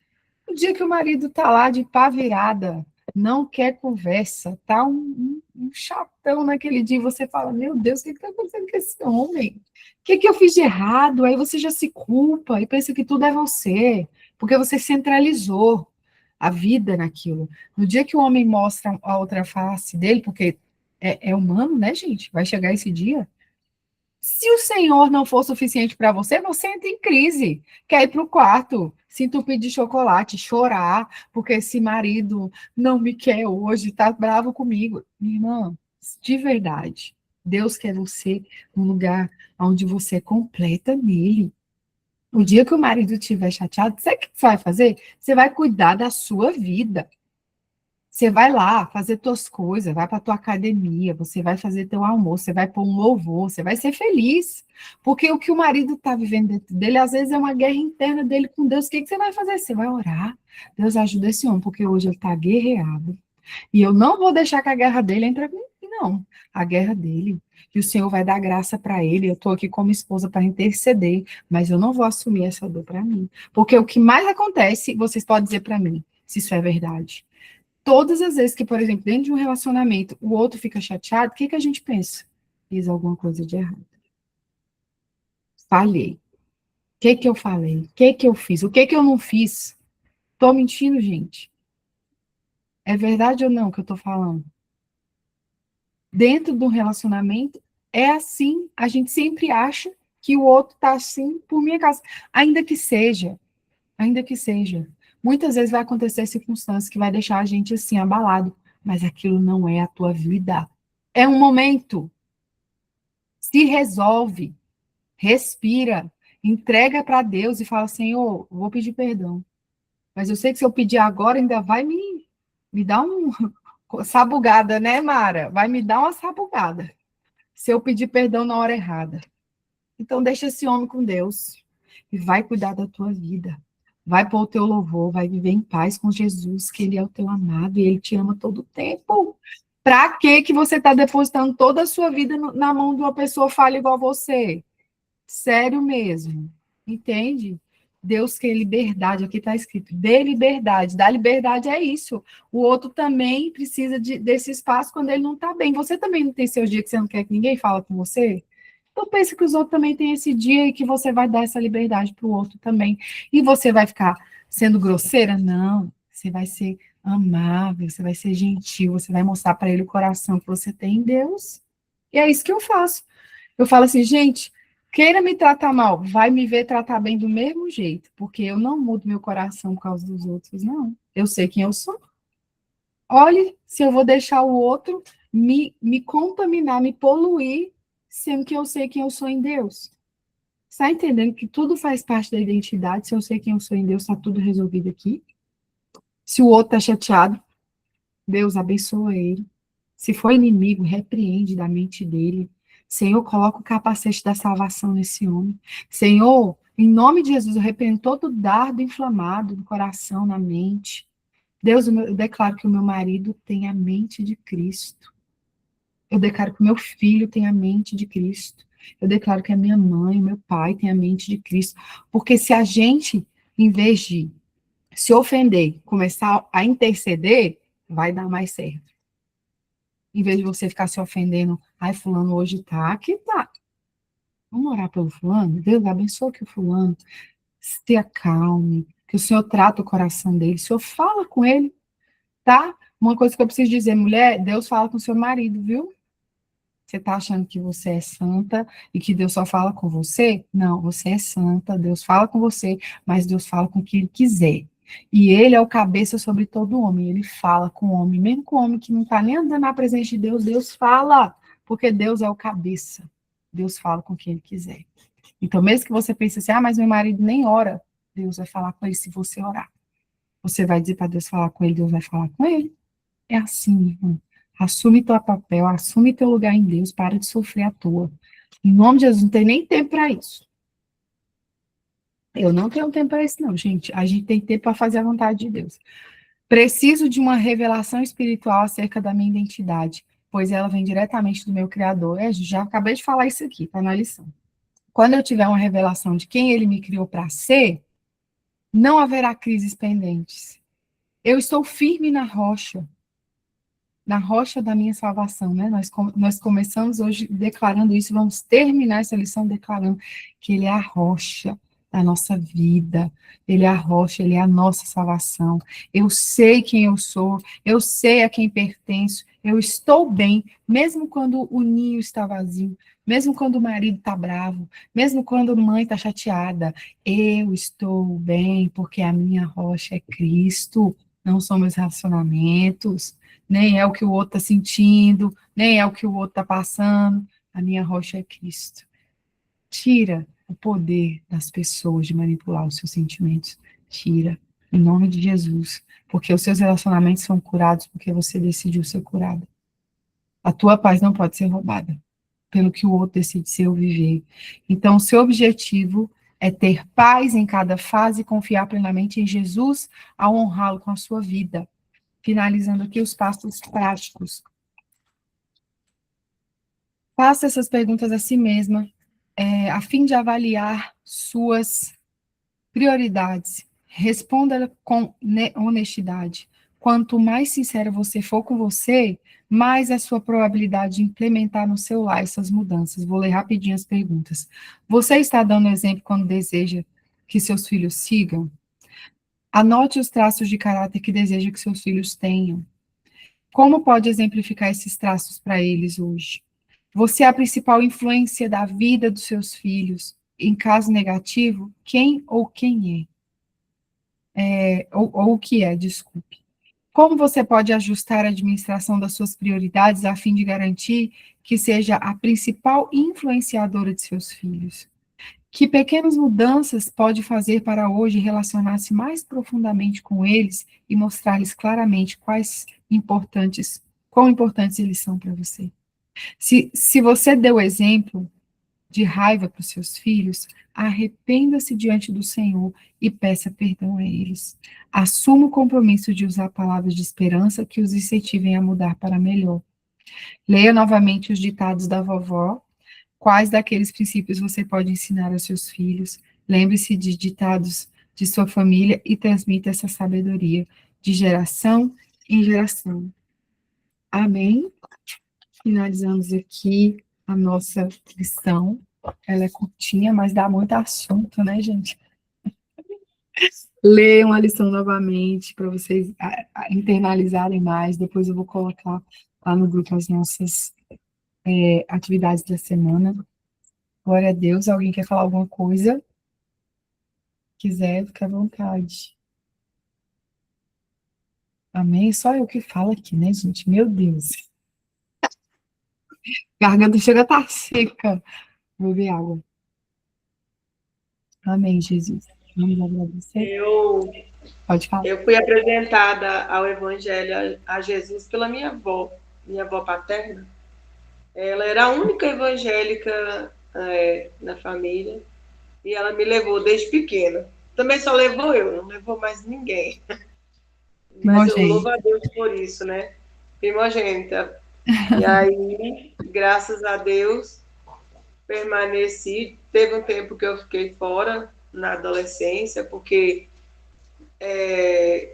O dia que o marido está lá de pá virada, não quer conversa, tá um chatão naquele dia, e você fala, meu Deus, o que está acontecendo com esse homem? O que eu fiz de errado? Aí você já se culpa e pensa que tudo é você, porque você centralizou a vida naquilo. No dia que o homem mostra a outra face dele, porque é humano, né, gente? Vai chegar esse dia. Se o Senhor não for suficiente para você, você entra em crise. Quer ir para o quarto, se entupir de chocolate, chorar, porque esse marido não me quer hoje, está bravo comigo. Minha irmã, de verdade, Deus quer você num lugar onde você é completa nele. O dia que o marido estiver chateado, sabe o que você vai fazer? Você vai cuidar da sua vida. Você vai lá fazer tuas coisas, vai para tua academia, você vai fazer teu almoço, você vai pôr um louvor, você vai ser feliz. Porque o que o marido está vivendo dentro dele, às vezes é uma guerra interna dele com Deus. O que você vai fazer? Você vai orar. Deus ajuda esse homem, porque hoje ele está guerreado. E eu não vou deixar que a guerra dele entre aqui, não. A guerra dele. E o Senhor vai dar graça para ele. Eu estou aqui como esposa para interceder, mas eu não vou assumir essa dor para mim. Porque o que mais acontece, vocês podem dizer para mim, se isso é verdade. Todas as vezes que, por exemplo, dentro de um relacionamento, o outro fica chateado, o que a gente pensa? Fiz alguma coisa de errado. Falhei. O que eu falei? O que eu fiz? O que eu não fiz? Tô mentindo, gente? É verdade ou não que eu tô falando? Dentro do relacionamento, é assim. A gente sempre acha que o outro tá assim por minha causa. Ainda que seja. Ainda que seja. Muitas vezes vai acontecer circunstâncias que vai deixar a gente assim, abalado. Mas aquilo não é a tua vida. É um momento. Se resolve, respira, entrega para Deus e fala, Senhor, vou pedir perdão. Mas eu sei que se eu pedir agora, ainda vai me dar um sabugada, né, Mara? Vai me dar uma sabugada. Se eu pedir perdão na hora errada. Então, deixa esse homem com Deus e vai cuidar da tua vida. Vai pôr o teu louvor, vai viver em paz com Jesus, que Ele é o teu amado e Ele te ama todo o tempo. Para que você está depositando toda a sua vida na mão de uma pessoa falha igual você? Sério mesmo. Entende? Deus quer liberdade, aqui está escrito, dê liberdade. Dar liberdade é isso. O outro também precisa desse espaço quando ele não está bem. Você também não tem seu dia que você não quer que ninguém fale com você? Então pensa que os outros também têm esse dia e que você vai dar essa liberdade para o outro também. E você vai ficar sendo grosseira? Não. Você vai ser amável, você vai ser gentil, você vai mostrar para ele o coração que você tem em Deus. E é isso que eu faço. Eu falo assim, gente, queira me tratar mal, vai me ver tratar bem do mesmo jeito, porque eu não mudo meu coração por causa dos outros, não. Eu sei quem eu sou. Olhe se eu vou deixar o outro me contaminar, me poluir, sendo que eu sei quem eu sou em Deus. Está entendendo que tudo faz parte da identidade? Se eu sei quem eu sou em Deus, está tudo resolvido aqui. Se o outro está chateado, Deus abençoa ele. Se for inimigo, repreende da mente dele. Senhor, coloca o capacete da salvação nesse homem. Senhor, em nome de Jesus, eu repreendo todo dardo inflamado no coração, na mente. Deus, eu declaro que o meu marido tem a mente de Cristo. Eu declaro que o meu filho tem a mente de Cristo. Eu declaro que a minha mãe, meu pai tem a mente de Cristo. Porque se a gente, em vez de se ofender, começar a interceder, vai dar mais certo. Em vez de você ficar se ofendendo, ai, fulano hoje tá, aqui tá. Vamos orar pelo fulano? Deus abençoe que o fulano se acalme, que o Senhor trata o coração dele, o Senhor fala com ele, tá? Uma coisa que eu preciso dizer, mulher, Deus fala com o seu marido, viu? Você tá achando que você é santa e que Deus só fala com você? Não, você é santa, Deus fala com você, mas Deus fala com quem Ele quiser. E Ele é o cabeça sobre todo homem, Ele fala com o homem, mesmo com o homem que não está nem andando na presença de Deus, Deus fala, porque Deus é o cabeça. Deus fala com quem Ele quiser. Então, mesmo que você pense assim, mas meu marido nem ora, Deus vai falar com ele se você orar. Você vai dizer para Deus falar com ele, Deus vai falar com ele. É assim, irmão. Assume teu papel, assume teu lugar em Deus, para de sofrer à toa. Em nome de Jesus, não tem nem tempo para isso. Eu não tenho tempo para isso, não, gente. A gente tem tempo para fazer a vontade de Deus. Preciso de uma revelação espiritual acerca da minha identidade, pois ela vem diretamente do meu Criador. Já acabei de falar isso aqui, está na lição. Quando eu tiver uma revelação de quem Ele me criou para ser, não haverá crises pendentes. Eu estou firme na rocha. na rocha da minha salvação, né? Nós começamos hoje declarando isso, vamos terminar essa lição declarando que Ele é a rocha da nossa vida, Ele é a rocha, Ele é a nossa salvação. Eu sei quem eu sou, eu sei a quem pertenço, eu estou bem, mesmo quando o ninho está vazio, mesmo quando o marido está bravo, mesmo quando a mãe está chateada, eu estou bem, porque a minha rocha é Cristo, não são meus relacionamentos, nem é o que o outro está sentindo, nem é o que o outro está passando. A minha rocha é Cristo. Tira o poder das pessoas de manipular os seus sentimentos. Tira, em nome de Jesus. Porque os seus relacionamentos são curados porque você decidiu ser curada. A tua paz não pode ser roubada pelo que o outro decide ser ou viver. Então, o seu objetivo é ter paz em cada fase e confiar plenamente em Jesus ao honrá-lo com a sua vida. Finalizando aqui os passos práticos. Faça essas perguntas a si mesma, a fim de avaliar suas prioridades. Responda com honestidade. Quanto mais sincero você for com você, mais a sua probabilidade de implementar no seu lar essas mudanças. Vou ler rapidinho as perguntas. Você está dando exemplo quando deseja que seus filhos sigam? Anote os traços de caráter que deseja que seus filhos tenham. Como pode exemplificar esses traços para eles hoje? Você é a principal influência da vida dos seus filhos. Em caso negativo, quem ou quem é? Ou o que é, desculpe. Como você pode ajustar a administração das suas prioridades a fim de garantir que seja a principal influenciadora de seus filhos? Que pequenas mudanças pode fazer para hoje relacionar-se mais profundamente com eles e mostrar-lhes claramente quão importantes eles são para você? Se você deu exemplo de raiva para os seus filhos, arrependa-se diante do Senhor e peça perdão a eles. Assuma o compromisso de usar palavras de esperança que os incentivem a mudar para melhor. Leia novamente os ditados da vovó. Quais daqueles princípios você pode ensinar aos seus filhos? Lembre-se de ditados de sua família e transmita essa sabedoria de geração em geração. Amém? Finalizamos aqui a nossa lição. Ela é curtinha, mas dá muito assunto, né, gente? Leiam a lição novamente para vocês internalizarem mais. Depois eu vou colocar lá no grupo as nossas atividades da semana. Glória a Deus. Alguém quer falar alguma coisa? Quiser, fica à vontade. Amém? Só eu que falo aqui, né, gente? Meu Deus. Garganta chega a estar seca. Vou beber água. Amém, Jesus. Vamos agradecer. Pode falar. Eu fui apresentada ao Evangelho a Jesus pela minha avó paterna. Ela era a única evangélica na família e ela me levou desde pequena. Também só levou eu, não levou mais ninguém. Mas eu louvo a Deus por isso, né? Primogênita. E aí, graças a Deus, permaneci. Teve um tempo que eu fiquei fora na adolescência, porque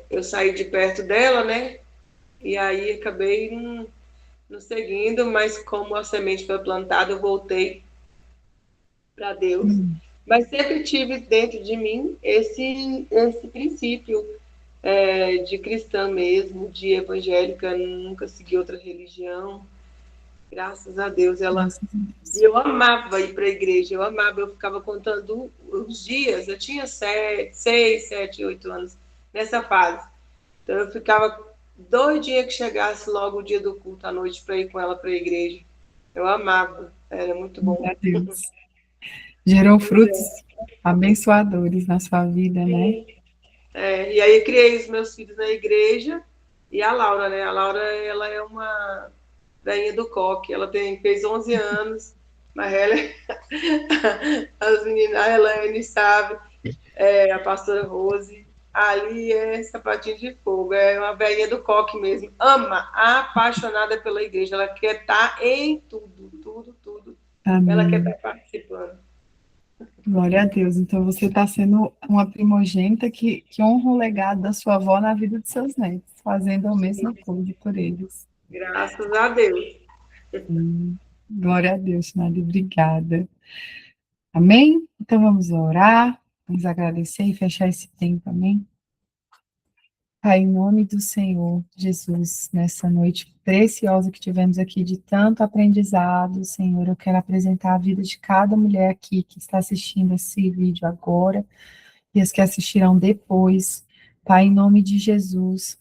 eu saí de perto dela, né? E aí acabei não seguindo, mas como a semente foi plantada, eu voltei para Deus. Mas sempre tive dentro de mim esse princípio de cristã mesmo, de evangélica, nunca segui outra religião. Graças a Deus, eu amava ir para a igreja, eu ficava contando os dias, eu tinha 6, 7, 8 anos nessa fase. Então eu ficava doidinha que chegasse logo o dia do culto à noite para ir com ela para a igreja. Eu amava, era muito bom. Deus. Gerou frutos abençoadores na sua vida, né? E aí eu criei os meus filhos na igreja e a Laura, né? A Laura, ela é uma velhinha do coque, ela fez 11 anos, mas ela, as meninas, a Elaine sabe, a pastora Rose, ali é sapatinho de fogo, é uma velhinha do coque mesmo, ama, apaixonada pela igreja, ela quer estar em tudo. Amém. Ela quer estar participando. Glória a Deus. Então, você está sendo uma primogênita que honra o legado da sua avó na vida de seus netos, fazendo a mesma coisa por eles. Graças a Deus. Glória a Deus, Nádia, obrigada. Amém? Então vamos orar, vamos agradecer e fechar esse tempo, amém? Pai, em nome do Senhor Jesus, nessa noite preciosa que tivemos aqui de tanto aprendizado, Senhor, eu quero apresentar a vida de cada mulher aqui que está assistindo esse vídeo agora e as que assistirão depois. Pai, em nome de Jesus,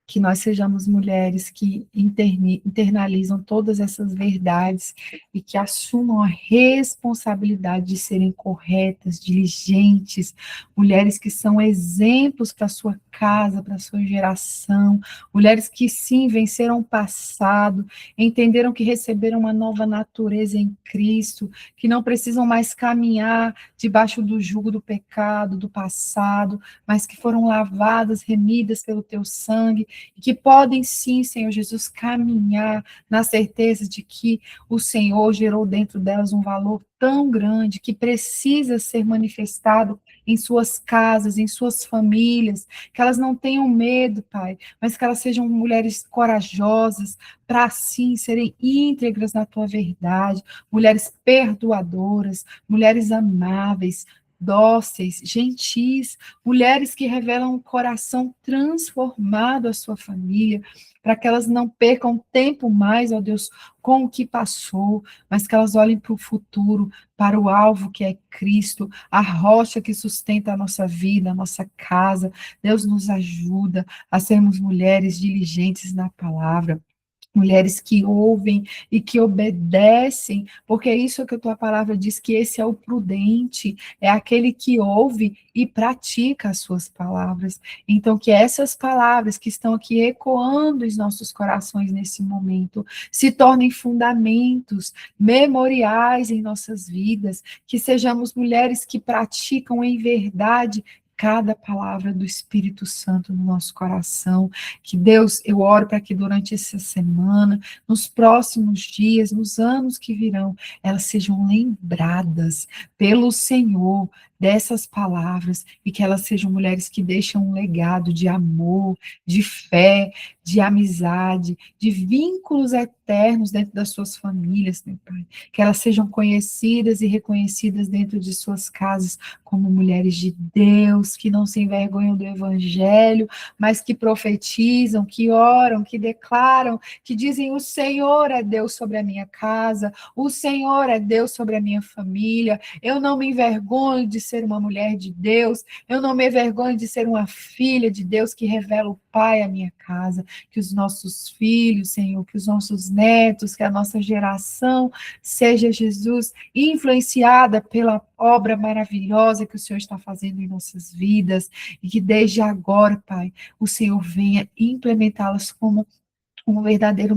que nós sejamos mulheres que internalizam todas essas verdades e que assumam a responsabilidade de serem corretas, diligentes, mulheres que são exemplos para a sua casa, para a sua geração, mulheres que sim venceram o passado, entenderam que receberam uma nova natureza em Cristo, que não precisam mais caminhar debaixo do jugo do pecado, do passado, mas que foram lavadas, remidas pelo teu sangue, e que podem sim, Senhor Jesus, caminhar na certeza de que o Senhor gerou dentro delas um valor tão grande que precisa ser manifestado em suas casas, em suas famílias, que elas não tenham medo, Pai, mas que elas sejam mulheres corajosas para sim serem íntegras na tua verdade, mulheres perdoadoras, mulheres amáveis, dóceis, gentis, mulheres que revelam um coração transformado à sua família, para que elas não percam tempo mais, ó Deus, com o que passou, mas que elas olhem para o futuro, para o alvo que é Cristo, a rocha que sustenta a nossa vida, a nossa casa. Deus nos ajuda a sermos mulheres diligentes na palavra, mulheres que ouvem e que obedecem, porque é isso que a tua palavra diz, que esse é o prudente, é aquele que ouve e pratica as suas palavras. Então, que essas palavras que estão aqui ecoando os nossos corações nesse momento, se tornem fundamentos, memoriais em nossas vidas, que sejamos mulheres que praticam em verdade cada palavra do Espírito Santo no nosso coração. Que Deus, eu oro para que durante essa semana, nos próximos dias, nos anos que virão, elas sejam lembradas pelo Senhor dessas palavras e que elas sejam mulheres que deixam um legado de amor, de fé, de amizade, de vínculos eternos dentro das suas famílias, meu Pai. Que elas sejam conhecidas e reconhecidas dentro de suas casas como mulheres de Deus, que não se envergonham do Evangelho, mas que profetizam, que oram, que declaram, que dizem: o Senhor é Deus sobre a minha casa, o Senhor é Deus sobre a minha família, eu não me envergonho de ser uma mulher de Deus, eu não me envergonho de ser uma filha de Deus que revela o Pai à minha casa. Que os nossos filhos, Senhor, que os nossos netos, que a nossa geração seja, Jesus, influenciada pela obra maravilhosa que o Senhor está fazendo em nossas vidas, e que desde agora, Pai, o Senhor venha implementá-las como um verdadeiro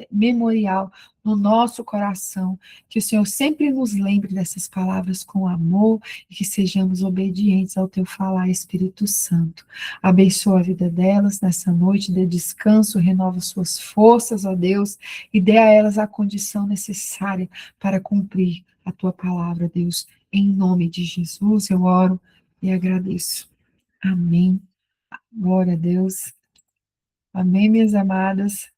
memorial no nosso coração, que o Senhor sempre nos lembre dessas palavras com amor e que sejamos obedientes ao teu falar, Espírito Santo. Abençoa a vida delas nessa noite, dê descanso, renova suas forças, ó Deus, e dê a elas a condição necessária para cumprir a tua palavra, Deus. Em nome de Jesus eu oro e agradeço. Amém. Glória a Deus. Amém, minhas amadas.